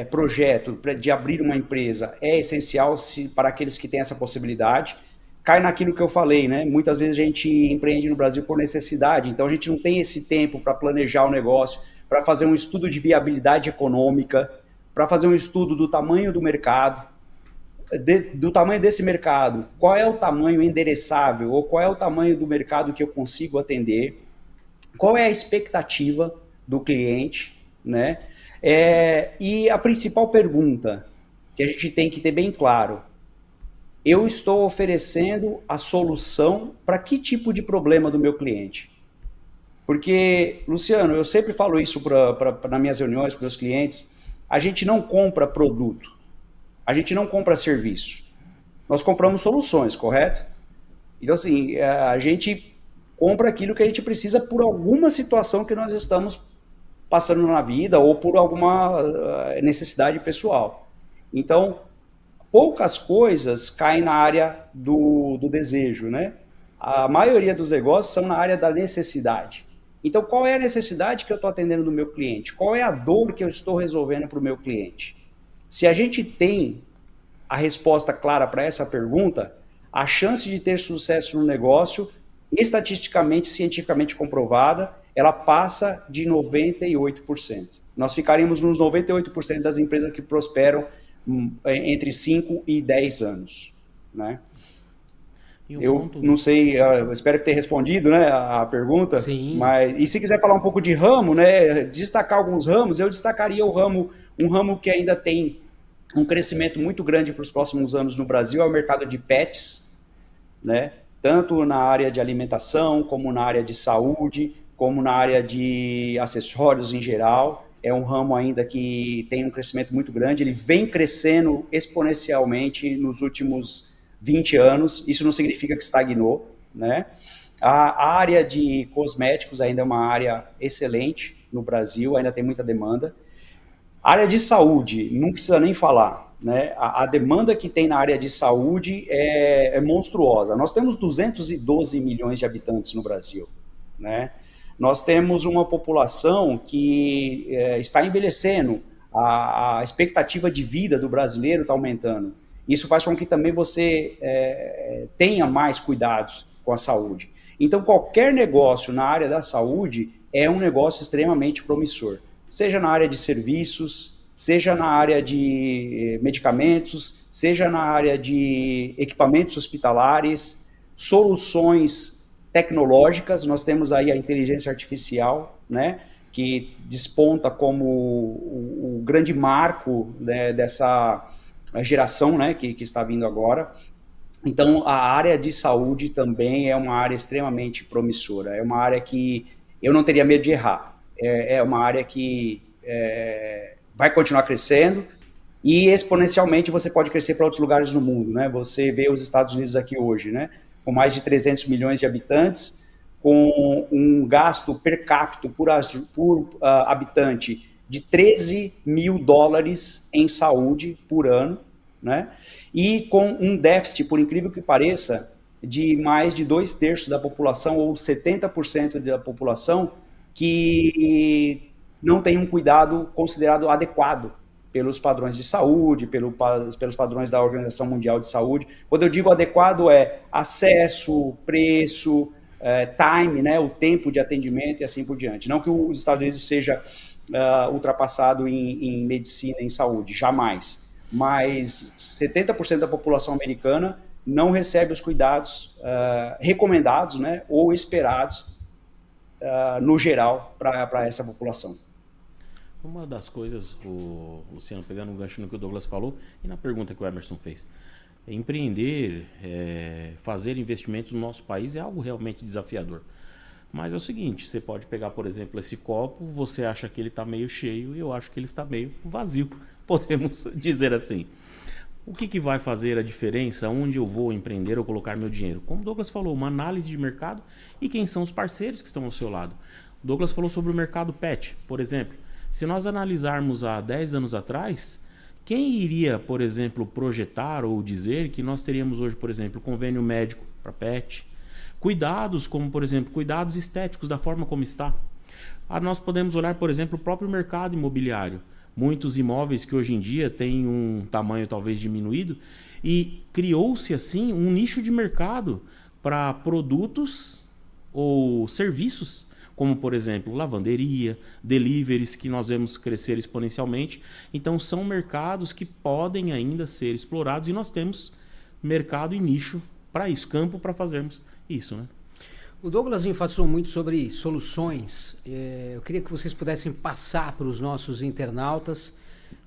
projeto de abrir uma empresa é essencial para aqueles que têm essa possibilidade. Cai naquilo que eu falei, né? Muitas vezes a gente empreende no Brasil por necessidade, então a gente não tem esse tempo para planejar o negócio, para fazer um estudo de viabilidade econômica, para fazer um estudo do tamanho do mercado, do tamanho desse mercado, qual é o tamanho endereçável, ou qual é o tamanho do mercado que eu consigo atender, qual é a expectativa do cliente, né? E a principal pergunta que a gente tem que ter bem claro, eu estou oferecendo a solução para que tipo de problema do meu cliente? Porque, Luciano, eu sempre falo isso nas minhas reuniões com meus clientes, a gente não compra produto, a gente não compra serviço, nós compramos soluções, correto? Então, assim, a gente compra aquilo que a gente precisa por alguma situação que nós estamos passando na vida ou por alguma necessidade pessoal. Então, poucas coisas caem na área do desejo, né? A maioria dos negócios são na área da necessidade. Então, qual é a necessidade que eu estou atendendo do meu cliente? Qual é a dor que eu estou resolvendo para o meu cliente? Se a gente tem a resposta clara para essa pergunta, a chance de ter sucesso no negócio, estatisticamente, cientificamente comprovada, ela passa de 98%. Nós ficaremos nos 98% das empresas que prosperam entre 5 e 10 anos, né? Não sei, eu espero que tenha respondido, né, a pergunta. Sim. Mas, e se quiser falar um pouco de ramo, né, destacar alguns ramos, eu destacaria um ramo que ainda tem um crescimento muito grande para os próximos anos no Brasil, é o mercado de pets, né, tanto na área de alimentação, como na área de saúde, como na área de acessórios em geral. É um ramo ainda que tem um crescimento muito grande, ele vem crescendo exponencialmente nos últimos 20 anos, isso não significa que estagnou, né? A área de cosméticos ainda é uma área excelente no Brasil, ainda tem muita demanda. A área de saúde, não precisa nem falar, né? A demanda que tem na área de saúde é monstruosa. Nós temos 212 milhões de habitantes no Brasil, né? Nós temos uma população que está envelhecendo, a expectativa de vida do brasileiro está aumentando. Isso faz com que também você tenha mais cuidados com a saúde. Então, qualquer negócio na área da saúde é um negócio extremamente promissor. Seja na área de serviços, seja na área de medicamentos, seja na área de equipamentos hospitalares, soluções tecnológicas. Nós temos aí a inteligência artificial, né, que desponta como o grande marco, né, dessa geração, né, que está vindo agora. Então, a área de saúde também é uma área extremamente promissora. É uma área que eu não teria medo de errar. É uma área que vai continuar crescendo e exponencialmente você pode crescer para outros lugares no mundo, né? Você vê os Estados Unidos aqui hoje, né, com mais de 300 milhões de habitantes, com um gasto per capita por habitante de $13 mil em saúde por ano, né? E com um déficit, por incrível que pareça, de mais de 2/3 da população, ou 70% da população, que não tem um cuidado considerado adequado pelos padrões de saúde, pelos padrões da Organização Mundial de Saúde. Quando eu digo adequado, é acesso, preço, time, né, o tempo de atendimento e assim por diante. Não que os Estados Unidos seja ultrapassado em medicina, em saúde, jamais. Mas 70% da população americana não recebe os cuidados recomendados, né, ou esperados no geral para essa população. uma das coisas, o Luciano, pegando um gancho no que o Douglas falou e na pergunta que o Emerson fez, empreender, fazer investimentos no nosso país é algo realmente desafiador. Mas é o seguinte, você pode pegar, por exemplo, esse copo, você acha que ele está meio cheio e eu acho que ele está meio vazio, podemos dizer assim. O que vai fazer a diferença onde eu vou empreender ou colocar meu dinheiro? Como o Douglas falou, uma análise de mercado e quem são os parceiros que estão ao seu lado. O Douglas falou sobre o mercado pet, por exemplo. Se nós analisarmos há 10 anos atrás, quem iria, por exemplo, projetar ou dizer que nós teríamos hoje, por exemplo, convênio médico para pet? Cuidados, como por exemplo, cuidados estéticos da forma como está. Nós podemos olhar, por exemplo, o próprio mercado imobiliário. Muitos imóveis que hoje em dia têm um tamanho talvez diminuído e criou-se assim um nicho de mercado para produtos ou serviços, como por exemplo lavanderia, deliveries, que nós vemos crescer exponencialmente. Então são mercados que podem ainda ser explorados e nós temos mercado e nicho para isso, campo para fazermos isso, né? O Douglas enfatizou muito sobre soluções. Eu queria que vocês pudessem passar para os nossos internautas,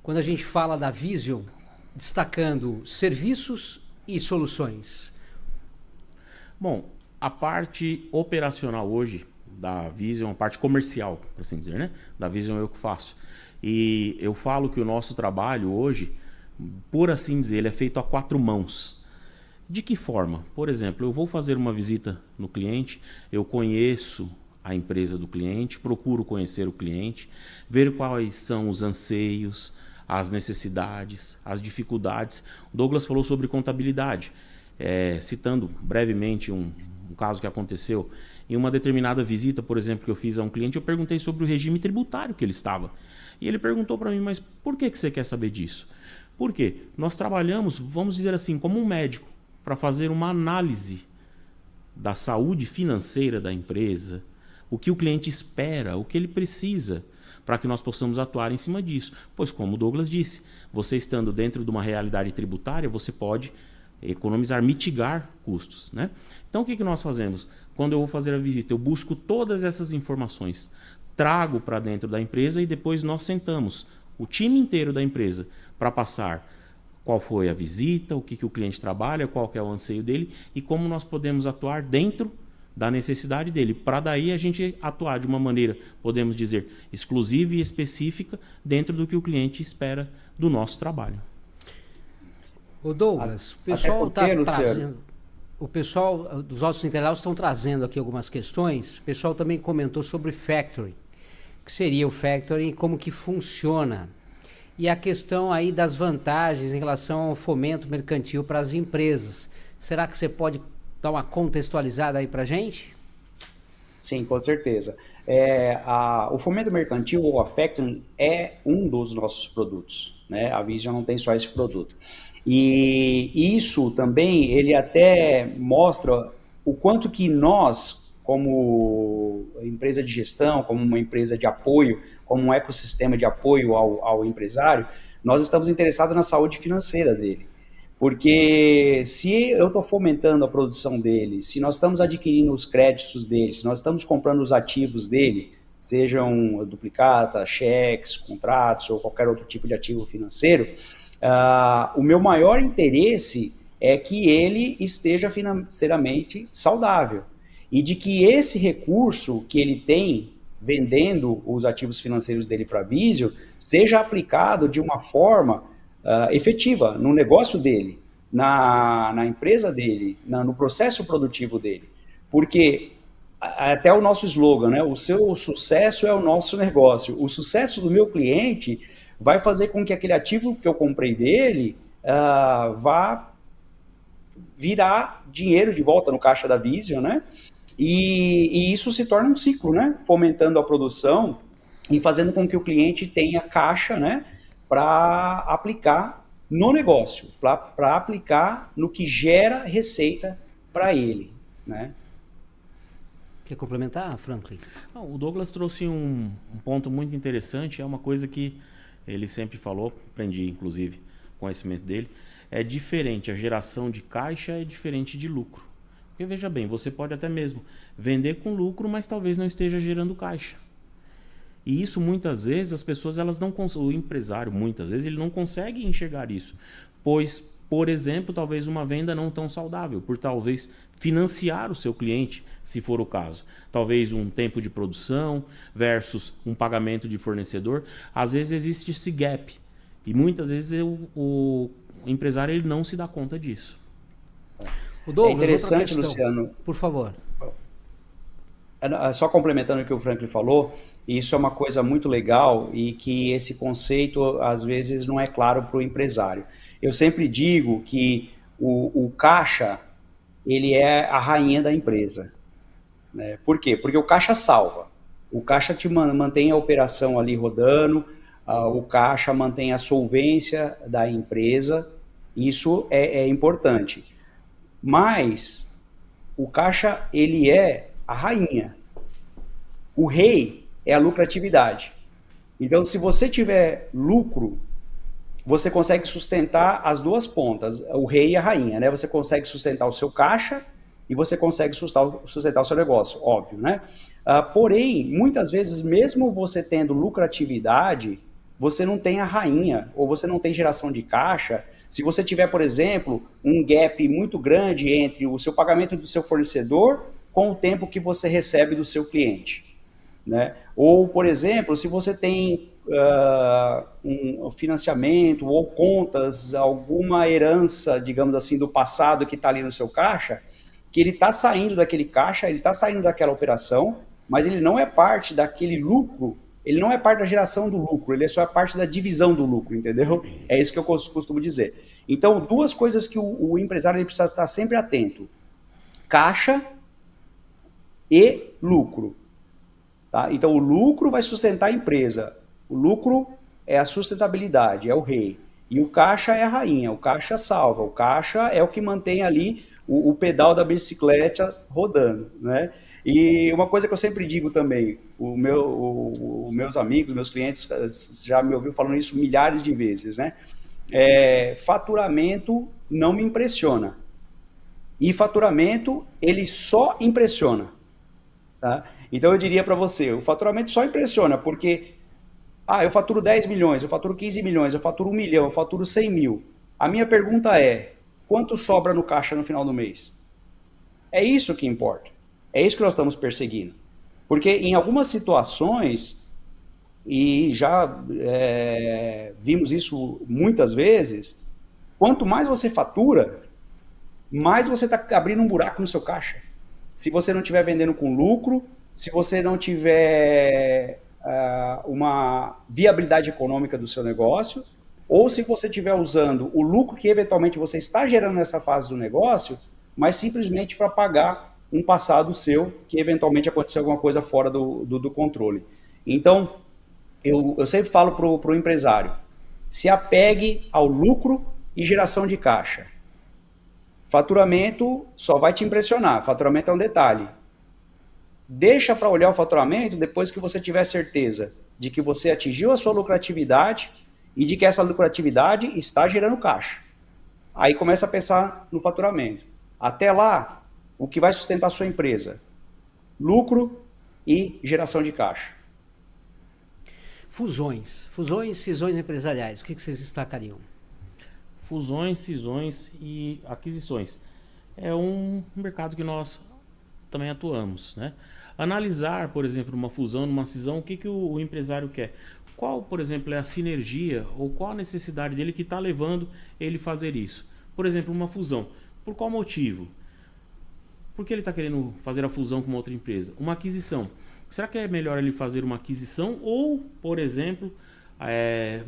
quando a gente fala da Vision, destacando serviços e soluções. Bom, a parte operacional hoje da Vision, a parte comercial, por assim dizer, né? Da Vision eu que faço. E eu falo que o nosso trabalho hoje, por assim dizer, ele é feito a 4 mãos. De que forma? Por exemplo, eu vou fazer uma visita no cliente, eu conheço a empresa do cliente, procuro conhecer o cliente, ver quais são os anseios, as necessidades, as dificuldades. O Douglas falou sobre contabilidade, citando brevemente um caso que aconteceu. Em uma determinada visita, por exemplo, que eu fiz a um cliente, eu perguntei sobre o regime tributário que ele estava. E ele perguntou para mim, mas por que você quer saber disso? Por quê? Nós trabalhamos, vamos dizer assim, como um médico, para fazer uma análise da saúde financeira da empresa, o que o cliente espera, o que ele precisa, para que nós possamos atuar em cima disso. Pois, como o Douglas disse, você estando dentro de uma realidade tributária, você pode economizar, mitigar custos, né? Então, o que nós fazemos? Quando eu vou fazer a visita, eu busco todas essas informações, trago para dentro da empresa e depois nós sentamos, o time inteiro da empresa, para passar qual foi a visita, o que o cliente trabalha, qual que é o anseio dele e como nós podemos atuar dentro da necessidade dele. Para daí a gente atuar de uma maneira, podemos dizer, exclusiva e específica dentro do que o cliente espera do nosso trabalho. O Douglas, o pessoal está trazendo... O pessoal dos nossos internautas estão trazendo aqui algumas questões. O pessoal também comentou sobre factoring. O que seria o factoring e como que funciona? E a questão aí das vantagens em relação ao fomento mercantil para as empresas. Será que você pode dar uma contextualizada aí para a gente? Sim, com certeza. O fomento mercantil ou a factoring é um dos nossos produtos, né? A Vision não tem só esse produto. E isso também, ele até mostra o quanto que nós, como empresa de gestão, como uma empresa de apoio, como um ecossistema de apoio ao empresário, nós estamos interessados na saúde financeira dele. Porque se eu estou fomentando a produção dele, se nós estamos adquirindo os créditos dele, se nós estamos comprando os ativos dele, sejam duplicata, cheques, contratos ou qualquer outro tipo de ativo financeiro, o meu maior interesse é que ele esteja financeiramente saudável e de que esse recurso que ele tem vendendo os ativos financeiros dele para a Visio seja aplicado de uma forma efetiva no negócio dele, na empresa dele, no processo produtivo dele. Porque até o nosso slogan, né? O seu sucesso é o nosso negócio. O sucesso do meu cliente vai fazer com que aquele ativo que eu comprei dele vá virar dinheiro de volta no caixa da Vision, né? E isso se torna um ciclo, né? Fomentando a produção e fazendo com que o cliente tenha caixa, né? Para aplicar no negócio, para aplicar no que gera receita para ele, né? Quer complementar, Franklin? O Douglas trouxe um ponto muito interessante, é uma coisa que ele sempre falou, aprendi inclusive conhecimento dele, é diferente, a geração de caixa é diferente de lucro. Porque veja bem, você pode até mesmo vender com lucro, mas talvez não esteja gerando caixa. E isso muitas vezes as pessoas elas não o empresário muitas vezes ele não consegue enxergar isso, pois, por exemplo, talvez uma venda não tão saudável, por talvez financiar o seu cliente, se for o caso. Talvez um tempo de produção versus um pagamento de fornecedor. Às vezes existe esse gap. E muitas vezes o empresário ele não se dá conta disso. O Douglas, é interessante, outra questão, Luciano. por favor. Só complementando o que o Franklin falou, isso é uma coisa muito legal e que esse conceito, às vezes, não é claro para o empresário. Eu sempre digo que o caixa, ele é a rainha da empresa. Né? Por quê? Porque o caixa salva. O caixa te mantém a operação ali rodando, o caixa mantém a solvência da empresa, isso é importante. Mas o caixa, ele é a rainha. O rei é a lucratividade. Então, se você tiver lucro, você consegue sustentar as duas pontas, o rei e a rainha, né? Você consegue sustentar o seu caixa e você consegue sustentar o seu negócio, óbvio, né? Porém, muitas vezes, mesmo você tendo lucratividade, você não tem a rainha, ou você não tem geração de caixa. Se você tiver, por exemplo, um gap muito grande entre o seu pagamento do seu fornecedor com o tempo que você recebe do seu cliente. Né? Ou, por exemplo, se você tem um financiamento ou contas, alguma herança, digamos assim, do passado que está ali no seu caixa, que ele está saindo daquele caixa, ele está saindo daquela operação, mas ele não é parte daquele lucro, ele não é parte da geração do lucro, ele é só parte da divisão do lucro, entendeu? É isso que eu costumo dizer. Então, duas coisas que o empresário ele precisa estar sempre atento: caixa e lucro. Tá? Então, o lucro vai sustentar a empresa. O lucro é a sustentabilidade, é o rei. E o caixa é a rainha, o caixa salva, o caixa é o que mantém ali o pedal da bicicleta rodando, né? E uma coisa que eu sempre digo também, meus amigos, meus clientes já me ouviram falando isso milhares de vezes, né? Faturamento não me impressiona. E faturamento, ele só impressiona. Tá? Então eu diria para você, o faturamento só impressiona, porque eu faturo 10 milhões, eu faturo 15 milhões, eu faturo 1 milhão, eu faturo 100 mil. A minha pergunta é, quanto sobra no caixa no final do mês? É isso que importa. É isso que nós estamos perseguindo. Porque em algumas situações, e já vimos isso muitas vezes, quanto mais você fatura, mais você está abrindo um buraco no seu caixa. Se você não estiver vendendo com lucro, se você não tiver uma viabilidade econômica do seu negócio, ou se você estiver usando o lucro que eventualmente você está gerando nessa fase do negócio, mas simplesmente para pagar um passado seu, que eventualmente aconteceu alguma coisa fora do controle. Então, eu sempre falo para o empresário, se apegue ao lucro e geração de caixa. Faturamento só vai te impressionar, faturamento é um detalhe. Deixa para olhar o faturamento depois que você tiver certeza de que você atingiu a sua lucratividade e de que essa lucratividade está gerando caixa. Aí começa a pensar no faturamento. Até lá, o que vai sustentar a sua empresa? Lucro e geração de caixa. Fusões, cisões empresariais, o que vocês destacariam? Fusões, cisões e aquisições. É um mercado que nós também atuamos, né? Analisar, por exemplo, uma fusão, numa cisão, o que o empresário quer. Qual, por exemplo, é a sinergia ou qual a necessidade dele que está levando ele fazer isso. Por exemplo, uma fusão. Por qual motivo? Por que ele está querendo fazer a fusão com uma outra empresa? Uma aquisição. Será que é melhor ele fazer uma aquisição ou, por exemplo,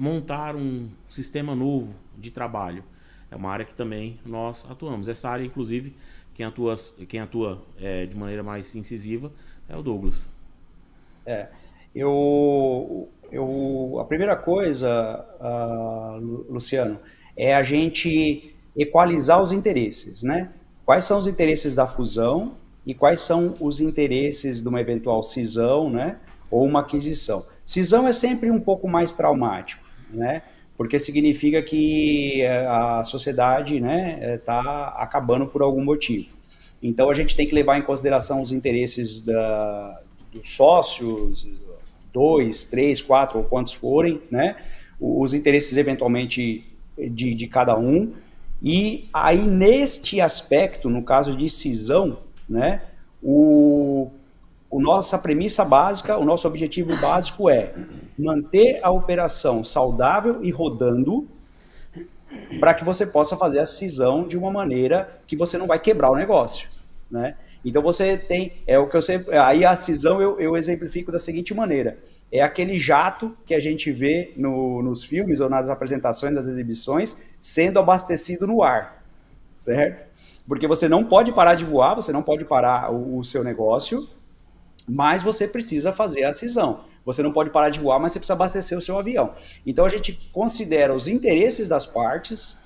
montar um sistema novo de trabalho? É uma área que também nós atuamos. Essa área, inclusive, quem atua de maneira mais incisiva é o Douglas. A primeira coisa, Luciano, é a gente equalizar os interesses, né? Quais são os interesses da fusão e quais são os interesses de uma eventual cisão, né? Ou uma aquisição. Cisão é sempre um pouco mais traumático, né? Porque significa que a sociedade, né, está acabando por algum motivo. Então a gente tem que levar em consideração os interesses dos sócios, 2, 3, 4 ou quantos forem, né? Os interesses eventualmente de cada um. E aí, neste aspecto, no caso de cisão, né, nossa premissa básica, o nosso objetivo básico é manter a operação saudável e rodando para que você possa fazer a cisão de uma maneira que você não vai quebrar o negócio, né? Então você tem, aí a cisão eu exemplifico da seguinte maneira, é aquele jato que a gente vê nos filmes ou nas apresentações, das exibições, sendo abastecido no ar, certo? Porque você não pode parar de voar, você não pode parar o seu negócio, mas você precisa fazer a cisão. Você não pode parar de voar, mas você precisa abastecer o seu avião. Então a gente considera os interesses das partes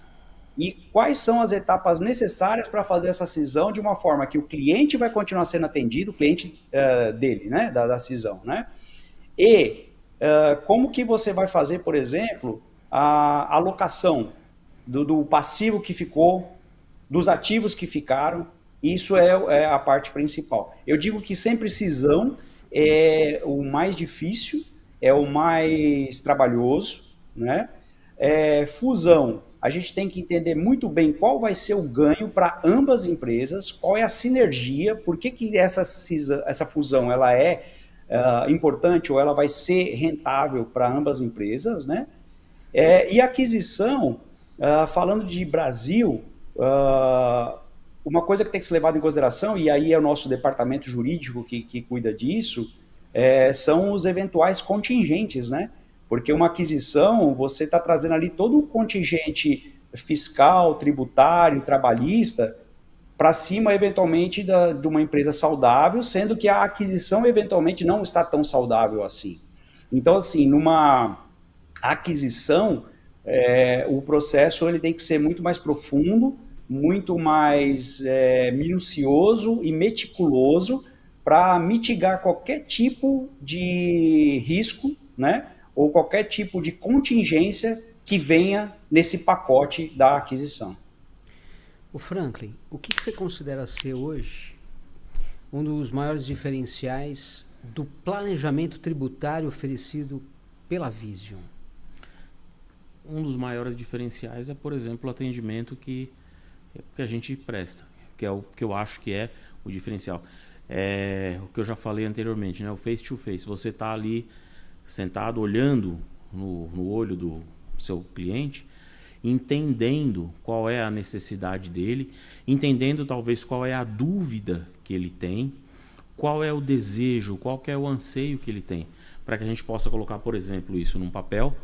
e quais são as etapas necessárias para fazer essa cisão de uma forma que o cliente vai continuar sendo atendido, o cliente dele, né, da cisão, né? E como que você vai fazer, por exemplo, a alocação do passivo que ficou, dos ativos que ficaram. Isso é a parte principal. Eu digo que sempre cisão é o mais difícil, é o mais trabalhoso, né? Fusão, a gente tem que entender muito bem qual vai ser o ganho para ambas as empresas, qual é a sinergia, por que essa fusão ela é importante ou ela vai ser rentável para ambas as empresas, né? E aquisição, falando de Brasil, uma coisa que tem que ser levada em consideração, e aí é o nosso departamento jurídico que cuida disso, são os eventuais contingentes, né? Porque uma aquisição, você está trazendo ali todo o contingente fiscal, tributário, trabalhista, para cima, eventualmente, de uma empresa saudável, sendo que a aquisição, eventualmente, não está tão saudável assim. Então, assim, numa aquisição, o processo ele tem que ser muito mais profundo, muito mais minucioso e meticuloso para mitigar qualquer tipo de risco, né? Ou qualquer tipo de contingência que venha nesse pacote da aquisição. O Franklin, o que você considera ser hoje um dos maiores diferenciais do planejamento tributário oferecido pela Vision? Um dos maiores diferenciais é, por exemplo, o atendimento que a gente presta, que é o que eu acho que é o diferencial. O que eu já falei anteriormente, né? O face to face. Você está ali sentado, olhando no olho do seu cliente, entendendo qual é a necessidade dele, entendendo talvez qual é a dúvida que ele tem, qual é o desejo, qual que é o anseio que ele tem, para que a gente possa colocar, por exemplo, isso num papel,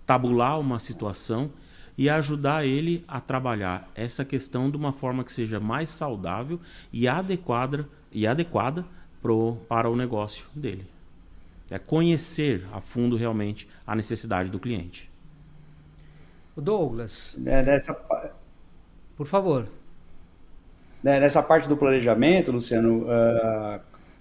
tabular uma situação e ajudar ele a trabalhar essa questão de uma forma que seja mais saudável e adequada para o negócio dele. É conhecer a fundo realmente a necessidade do cliente. O Douglas, por favor. Nessa parte do planejamento, Luciano,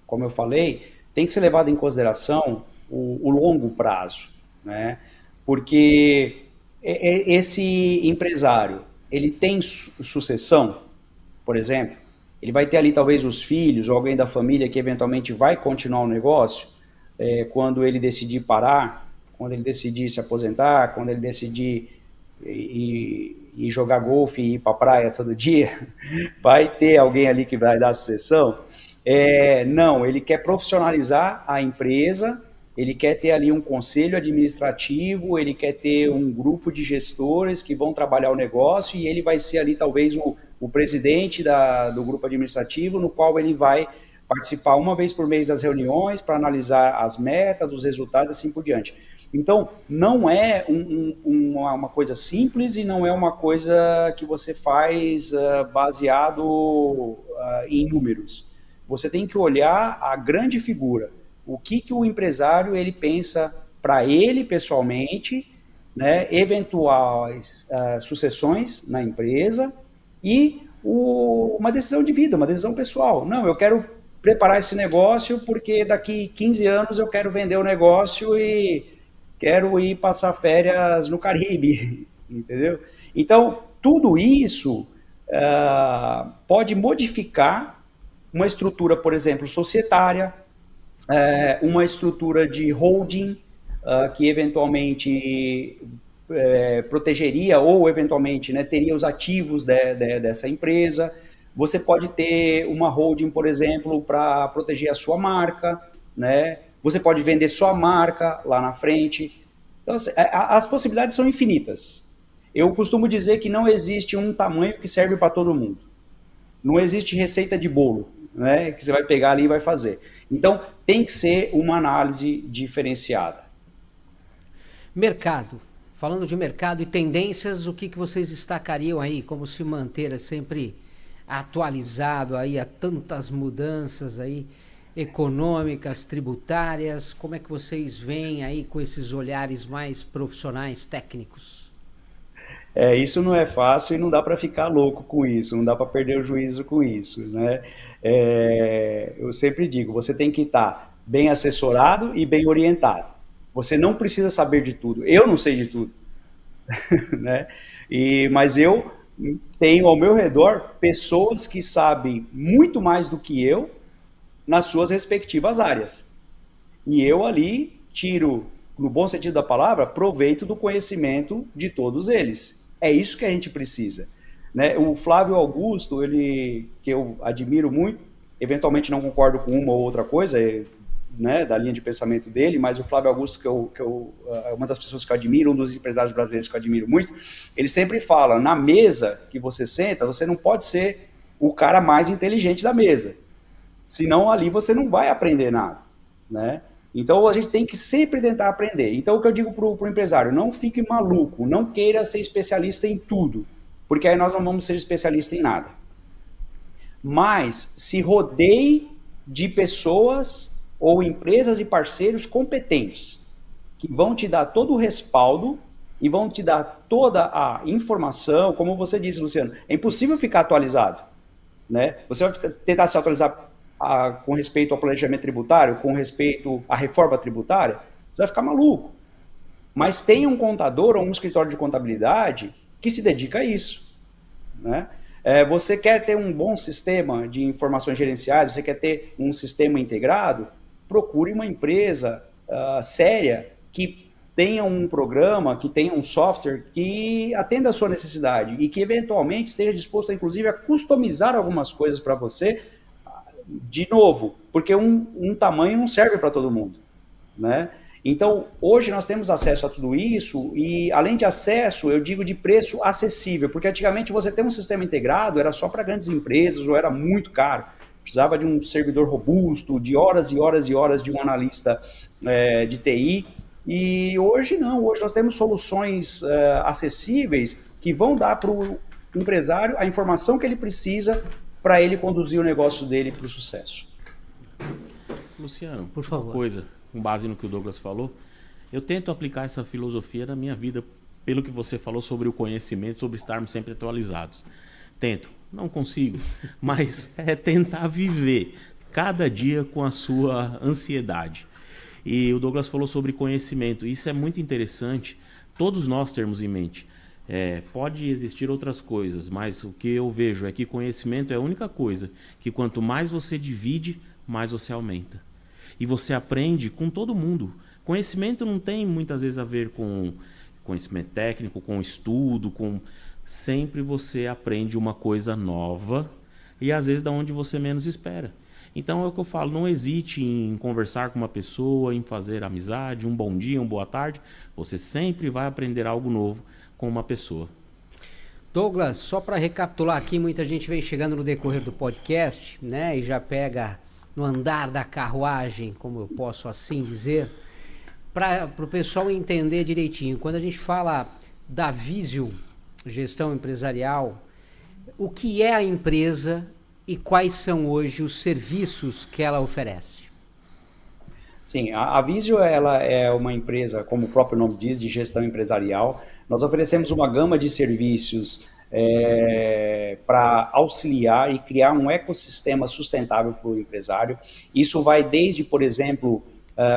como eu falei, tem que ser levado em consideração o longo prazo, né? Porque esse empresário, ele tem sucessão, por exemplo, ele vai ter ali talvez os filhos ou alguém da família que eventualmente vai continuar o negócio quando ele decidir parar, quando ele decidir se aposentar, quando ele decidir ir jogar golfe e ir para a praia todo dia, vai ter alguém ali que vai dar sucessão? Não, ele quer profissionalizar a empresa, ele quer ter ali um conselho administrativo, ele quer ter um grupo de gestores que vão trabalhar o negócio e ele vai ser ali talvez o presidente do grupo administrativo, no qual ele vai participar uma vez por mês das reuniões para analisar as metas, os resultados e assim por diante. Então, não é uma coisa simples e não é uma coisa que você faz baseado em números. Você tem que olhar a grande figura. O que o empresário ele pensa para ele pessoalmente, né, eventuais sucessões na empresa e uma decisão de vida, uma decisão pessoal. Não, eu quero preparar esse negócio porque daqui 15 anos eu quero vender o negócio e quero ir passar férias no Caribe, entendeu? Então, tudo isso pode modificar uma estrutura, por exemplo, societária, uma estrutura de holding que eventualmente protegeria ou eventualmente, né, teria os ativos dessa empresa. Você pode ter uma holding, por exemplo, para proteger a sua marca, né? Você pode vender sua marca lá na frente. Então, assim, as possibilidades são infinitas. Eu costumo dizer que não existe um tamanho que serve para todo mundo. Não existe receita de bolo, né, que você vai pegar ali e vai fazer. Então, tem que ser uma análise diferenciada. Mercado. Falando de mercado e tendências, o que vocês destacariam aí? Como se manter sempre atualizado aí a tantas mudanças aí econômicas, tributárias? Como é que vocês veem aí com esses olhares mais profissionais, técnicos? Isso não é fácil e não dá para ficar louco com isso, não dá para perder o juízo com isso, né? Eu sempre digo, você tem que estar bem assessorado e bem orientado. Você não precisa saber de tudo. Eu não sei de tudo, né? Mas eu tenho ao meu redor pessoas que sabem muito mais do que eu nas suas respectivas áreas. E eu ali tiro, no bom sentido da palavra, proveito do conhecimento de todos eles. É isso que a gente precisa, né? O Flávio Augusto, que eu admiro muito, eventualmente não concordo com uma ou outra coisa, né, da linha de pensamento dele, mas o Flávio Augusto, que uma das pessoas que eu admiro, um dos empresários brasileiros que eu admiro muito, ele sempre fala, na mesa que você senta, você não pode ser o cara mais inteligente da mesa, senão ali você não vai aprender nada, né? Então a gente tem que sempre tentar aprender. Então o que eu digo para o empresário, não fique maluco, não queira ser especialista em tudo, porque aí nós não vamos ser especialistas em nada. Mas se rodeie de pessoas ou empresas e parceiros competentes, que vão te dar todo o respaldo e vão te dar toda a informação, como você disse, Luciano, é impossível ficar atualizado, né? Você vai tentar se atualizar com respeito ao planejamento tributário, com respeito à reforma tributária, você vai ficar maluco. Mas tem um contador ou um escritório de contabilidade que se dedica a isso, né? Você quer ter um bom sistema de informações gerenciais, você quer ter um sistema integrado, procure uma empresa séria que tenha um programa, que tenha um software que atenda a sua necessidade e que eventualmente esteja disposto, inclusive, a customizar algumas coisas para você, de novo, porque um tamanho não serve para todo mundo, né? Então, hoje nós temos acesso a tudo isso e, além de acesso, eu digo de preço acessível, porque antigamente você ter um sistema integrado era só para grandes empresas ou era muito caro. Precisava de um servidor robusto, de horas e horas e horas de um analista de TI. E hoje não, hoje nós temos soluções acessíveis que vão dar para o empresário a informação que ele precisa para ele conduzir o negócio dele para o sucesso. Luciano, por favor. Uma coisa, com base no que o Douglas falou, eu tento aplicar essa filosofia na minha vida, pelo que você falou sobre o conhecimento, sobre estarmos sempre atualizados. Tento. Não consigo, mas é tentar viver cada dia com a sua ansiedade. E o Douglas falou sobre conhecimento. Isso é muito interessante, todos nós termos em mente. Pode existir outras coisas, mas o que eu vejo é que conhecimento é a única coisa que quanto mais você divide, mais você aumenta. E você aprende com todo mundo. Conhecimento não tem muitas vezes a ver com conhecimento técnico, com estudo, com... Sempre você aprende uma coisa nova e às vezes da onde você menos espera. Então é o que eu falo, não hesite em conversar com uma pessoa, em fazer amizade, um bom dia, uma boa tarde. Você sempre vai aprender algo novo com uma pessoa. Douglas, só para recapitular aqui, muita gente vem chegando no decorrer do podcast, né, e já pega no andar da carruagem, como eu posso assim dizer, para o pessoal entender direitinho. Quando a gente fala da Visio Gestão Empresarial, o que é a empresa e quais são hoje os serviços que ela oferece? Sim, a Visio ela é uma empresa, como o próprio nome diz, de gestão empresarial. Nós oferecemos uma gama de serviços para auxiliar e criar um ecossistema sustentável para o empresário. Isso vai desde, por exemplo,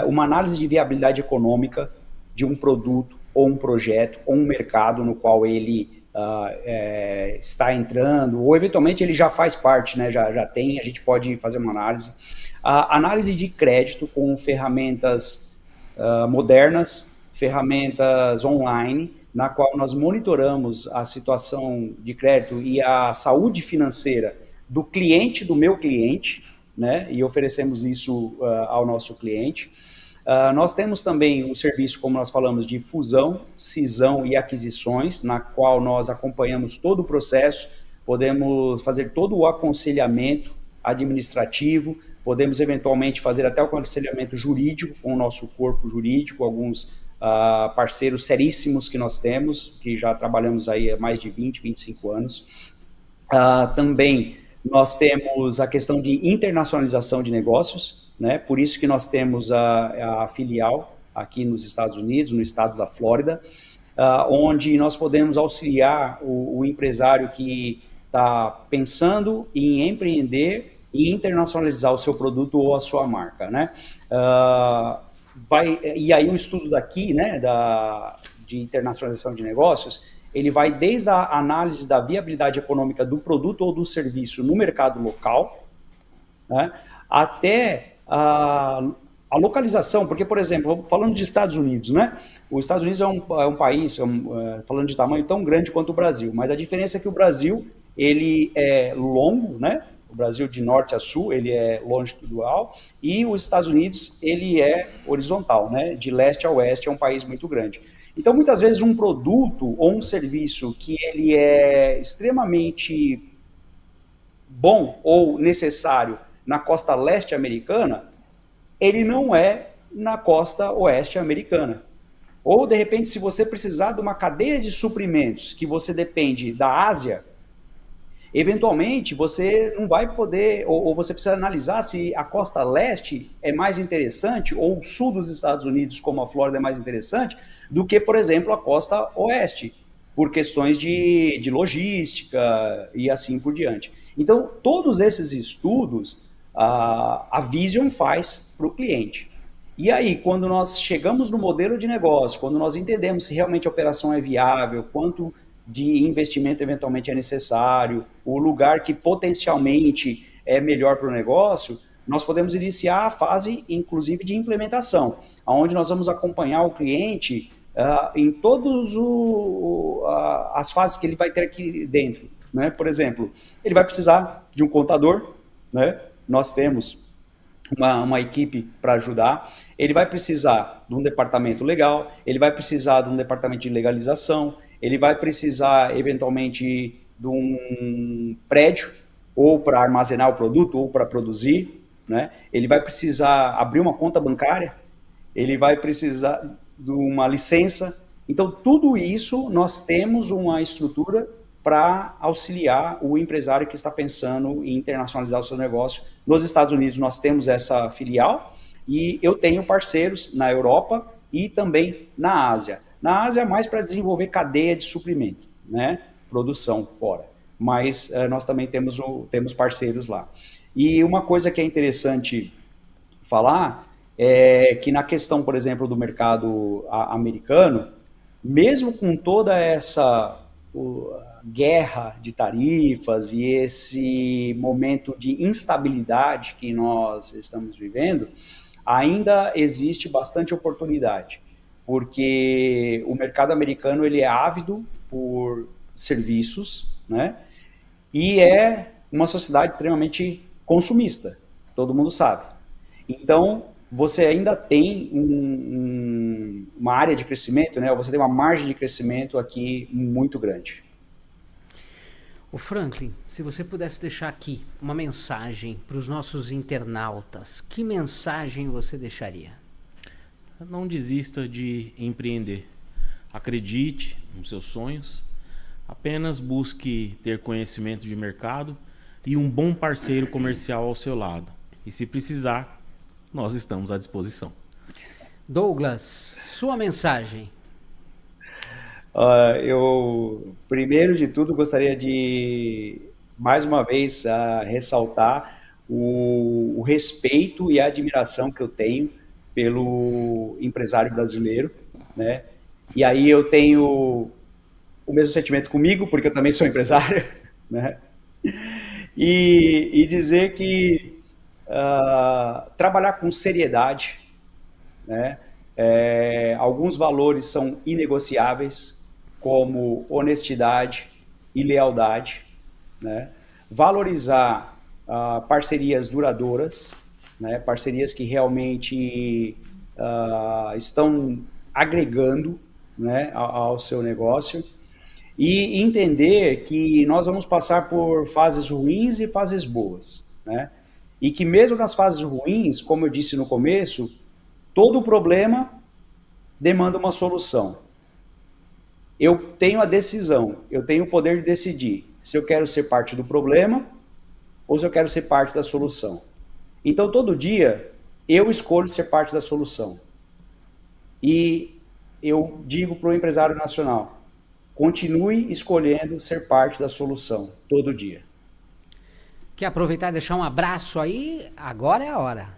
uma análise de viabilidade econômica de um produto ou um projeto ou um mercado no qual ele está entrando, ou eventualmente ele já faz parte, né? Já tem, a gente pode fazer uma análise. a análise de crédito com ferramentas modernas, ferramentas online, na qual nós monitoramos a situação de crédito e a saúde financeira do cliente, do meu cliente, né? E oferecemos isso ao nosso cliente. Nós temos também o serviço, como nós falamos, de fusão, cisão e aquisições, na qual nós acompanhamos todo o processo, podemos fazer todo o aconselhamento administrativo, podemos eventualmente fazer até o aconselhamento jurídico com o nosso corpo jurídico, alguns parceiros seríssimos que nós temos, que já trabalhamos aí há mais de 20, 25 anos. Também nós temos a questão de internacionalização de negócios, né? Por isso que nós temos a filial aqui nos Estados Unidos, no estado da Flórida, onde nós podemos auxiliar o empresário que está pensando em empreender e internacionalizar o seu produto ou a sua marca, né? E aí o estudo daqui, né, de internacionalização de negócios, ele vai desde a análise da viabilidade econômica do produto ou do serviço no mercado local, né, até a localização, porque, por exemplo, falando de Estados Unidos, né, os Estados Unidos é um país, falando de tamanho, tão grande quanto o Brasil, mas a diferença é que o Brasil, ele é longo, né? O Brasil de norte a sul, ele é longitudinal, e os Estados Unidos, ele é horizontal, né? De leste a oeste, é um país muito grande. Então, muitas vezes, um produto ou um serviço que ele é extremamente bom ou necessário na costa leste americana, ele não é na costa oeste americana. Ou, de repente, se você precisar de uma cadeia de suprimentos que você depende da Ásia, eventualmente você não vai poder, ou você precisa analisar se a costa leste é mais interessante, ou o sul dos Estados Unidos, como a Flórida, é mais interessante, do que, por exemplo, a costa oeste, por questões de logística e assim por diante. Então, todos esses estudos, a Vision faz para o cliente. E aí, quando nós chegamos no modelo de negócio, quando nós entendemos se realmente a operação é viável, quanto de investimento eventualmente é necessário, o lugar que potencialmente é melhor para o negócio, nós podemos iniciar a fase, inclusive, de implementação, onde nós vamos acompanhar o cliente em todas as fases que ele vai ter aqui dentro, né? Por exemplo, ele vai precisar de um contador, né? Nós temos uma equipe para ajudar, ele vai precisar de um departamento legal, ele vai precisar de um departamento de legalização, ele vai precisar, eventualmente, de um prédio, ou para armazenar o produto, ou para produzir, né? Ele vai precisar abrir uma conta bancária, ele vai precisar de uma licença. Então, tudo isso, nós temos uma estrutura para auxiliar o empresário que está pensando em internacionalizar o seu negócio. Nos Estados Unidos, nós temos essa filial, e eu tenho parceiros na Europa e também na Ásia. Na Ásia, mais para desenvolver cadeia de suprimento, né? Produção fora. Mas nós também temos parceiros lá. E uma coisa que é interessante falar é que na questão, por exemplo, do mercado americano, mesmo com toda essa guerra de tarifas e esse momento de instabilidade que nós estamos vivendo, ainda existe bastante oportunidade, porque o mercado americano ele é ávido por serviços, né? E é uma sociedade extremamente consumista, todo mundo sabe. Então, você ainda tem uma área de crescimento, né? Você tem uma margem de crescimento aqui muito grande. O Franklin, se você pudesse deixar aqui uma mensagem para os nossos internautas, que mensagem você deixaria? Não desista de empreender. Acredite nos seus sonhos. Apenas busque ter conhecimento de mercado e um bom parceiro comercial ao seu lado. E se precisar, nós estamos à disposição. Douglas, sua mensagem. Eu, primeiro de tudo, gostaria de, mais uma vez, ressaltar o respeito e a admiração que eu tenho pelo empresário brasileiro, né? E aí eu tenho o mesmo sentimento comigo, porque eu também sou empresário, né? E dizer que trabalhar com seriedade, né? Alguns valores são inegociáveis, como honestidade e lealdade, né? Valorizar parcerias duradouras, né? Parcerias que realmente estão agregando, né, ao seu negócio, e entender que nós vamos passar por fases ruins e fases boas, né? E que mesmo nas fases ruins, como eu disse no começo, todo problema demanda uma solução. Eu tenho a decisão, eu tenho o poder de decidir se eu quero ser parte do problema ou se eu quero ser parte da solução. Então, todo dia, eu escolho ser parte da solução. E eu digo para o empresário nacional, continue escolhendo ser parte da solução, todo dia. Quer aproveitar e deixar um abraço aí? Agora é a hora.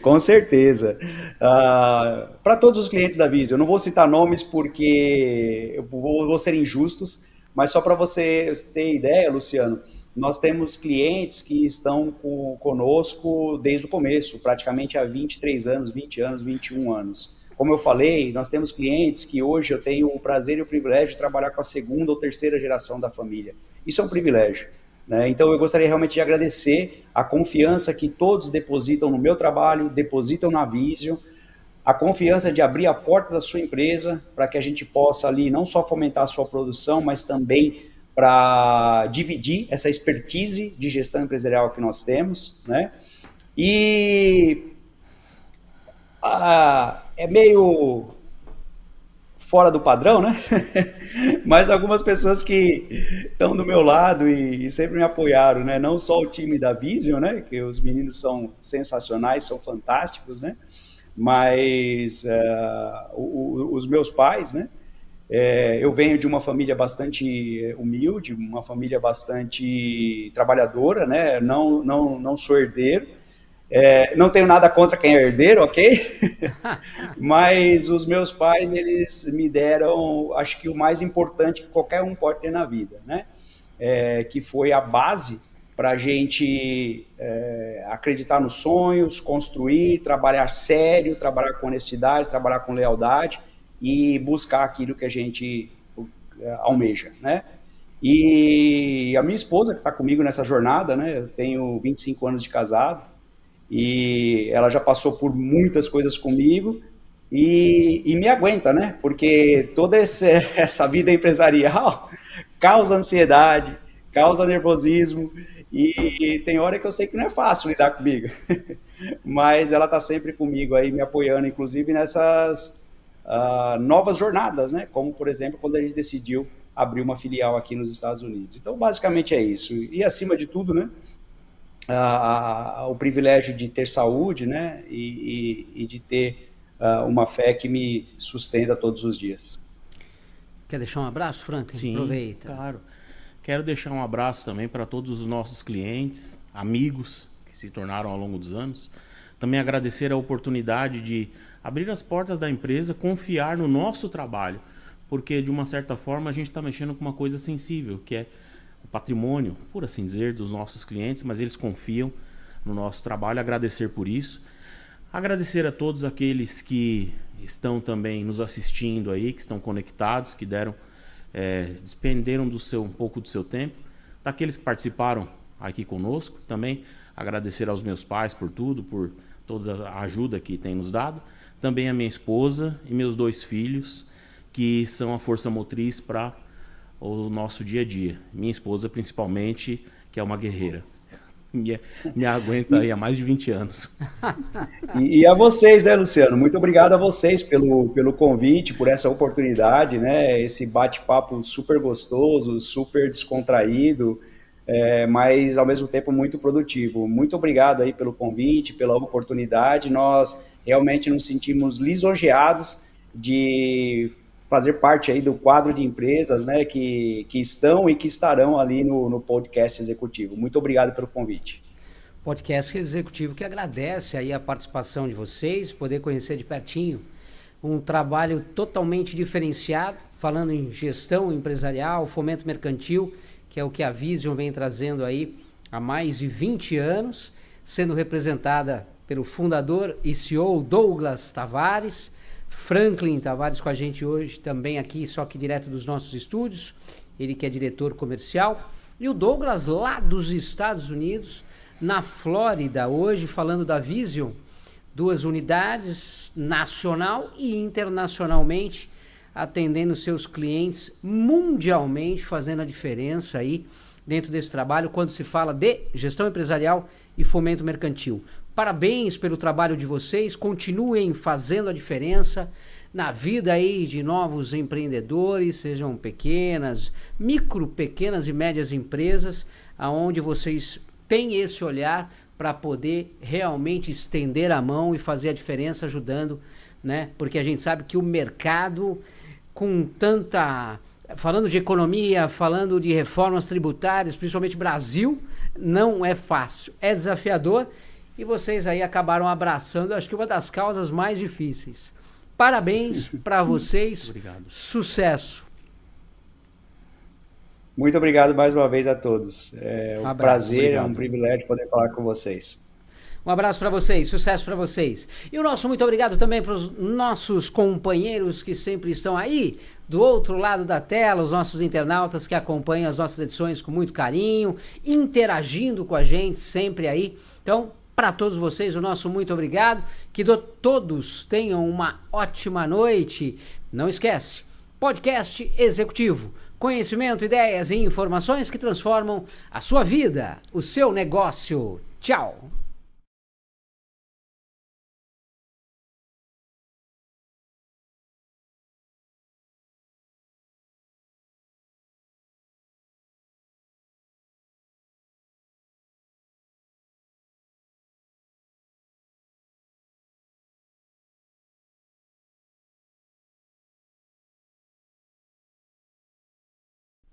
Com certeza. Para todos os clientes da Visio, eu não vou citar nomes porque eu vou ser injustos, mas só para você ter ideia, Luciano, nós temos clientes que estão conosco desde o começo, praticamente há 23 anos, 20 anos, 21 anos. Como eu falei, nós temos clientes que hoje eu tenho o prazer e o privilégio de trabalhar com a segunda ou terceira geração da família. Isso é um privilégio, né? Então eu gostaria realmente de agradecer a confiança que todos depositam no meu trabalho, depositam na Visio, a confiança de abrir a porta da sua empresa para que a gente possa ali não só fomentar a sua produção, mas também para dividir essa expertise de gestão empresarial que nós temos, né? E é meio fora do padrão, né? Mas algumas pessoas que estão do meu lado e sempre me apoiaram, né? Não só o time da Visio, né? Que os meninos são sensacionais, são fantásticos, né? Mas os meus pais, né? Eu venho de uma família bastante humilde, uma família bastante trabalhadora, né? Não sou herdeiro. Não tenho nada contra quem é herdeiro, ok? Mas os meus pais, eles me deram, acho que o mais importante que qualquer um pode ter na vida, né? Que foi a base para a gente acreditar nos sonhos, construir, trabalhar sério, trabalhar com honestidade, trabalhar com lealdade e buscar aquilo que a gente almeja, né? E a minha esposa, que está comigo nessa jornada, né? Eu tenho 25 anos de casado, e ela já passou por muitas coisas comigo e me aguenta, né? Porque toda essa vida empresarial causa ansiedade, causa nervosismo e tem hora que eu sei que não é fácil lidar comigo. Mas ela está sempre comigo aí, me apoiando, inclusive nessas novas jornadas, né? Como, por exemplo, quando a gente decidiu abrir uma filial aqui nos Estados Unidos. Então, basicamente é isso. E acima de tudo, né? O privilégio de ter saúde, né, e de ter uma fé que me sustenta todos os dias. Quer deixar um abraço, Frank? Sim, aproveita. Claro. Quero deixar um abraço também para todos os nossos clientes, amigos que se tornaram ao longo dos anos. Também agradecer a oportunidade de abrir as portas da empresa, confiar no nosso trabalho, porque de uma certa forma a gente está mexendo com uma coisa sensível, que é o patrimônio, por assim dizer, dos nossos clientes, mas eles confiam no nosso trabalho, agradecer por isso. Agradecer a todos aqueles que estão também nos assistindo aí, que estão conectados, que despenderam um pouco do seu tempo. Daqueles que participaram aqui conosco, também agradecer aos meus pais por tudo, por toda a ajuda que têm nos dado. Também a minha esposa e meus 2 filhos, que são a força motriz para o nosso dia a dia. Minha esposa, principalmente, que é uma guerreira. Me aguenta aí há mais de 20 anos. E a vocês, né, Luciano? Muito obrigado a vocês pelo convite, por essa oportunidade, né? Esse bate-papo super gostoso, super descontraído, mas ao mesmo tempo muito produtivo. Muito obrigado aí pelo convite, pela oportunidade. Nós realmente nos sentimos lisonjeados de fazer parte aí do quadro de empresas, né, que estão e que estarão ali no podcast executivo. Muito obrigado pelo convite. Podcast executivo que agradece aí a participação de vocês, poder conhecer de pertinho um trabalho totalmente diferenciado, falando em gestão empresarial, fomento mercantil, que é o que a Vision vem trazendo aí há mais de 20 anos, sendo representada pelo fundador e CEO Douglas Tavares, Franklin Tavares com a gente hoje também aqui, só que direto dos nossos estúdios, ele que é diretor comercial, e o Douglas lá dos Estados Unidos, na Flórida, hoje falando da Vision, 2 unidades, nacional e internacionalmente, atendendo seus clientes mundialmente, fazendo a diferença aí dentro desse trabalho quando se fala de gestão empresarial e fomento mercantil. Parabéns pelo trabalho de vocês, continuem fazendo a diferença na vida aí de novos empreendedores, sejam pequenas, pequenas e médias empresas, aonde vocês têm esse olhar para poder realmente estender a mão e fazer a diferença ajudando, né? Porque a gente sabe que o mercado, com tanta... falando de economia, falando de reformas tributárias, principalmente Brasil, não é fácil, é desafiador e vocês aí acabaram abraçando, acho que uma das causas mais difíceis. Parabéns para vocês, Obrigado. Sucesso. Muito obrigado mais uma vez a todos. É um prazer, obrigado. É um privilégio poder falar com vocês. Um abraço para vocês, sucesso para vocês. E o nosso muito obrigado também para os nossos companheiros que sempre estão aí do outro lado da tela, os nossos internautas que acompanham as nossas edições com muito carinho, interagindo com a gente sempre aí. Então, para todos vocês, o nosso muito obrigado. Que todos tenham uma ótima noite. Não esquece, podcast executivo. Conhecimento, ideias e informações que transformam a sua vida, o seu negócio. Tchau!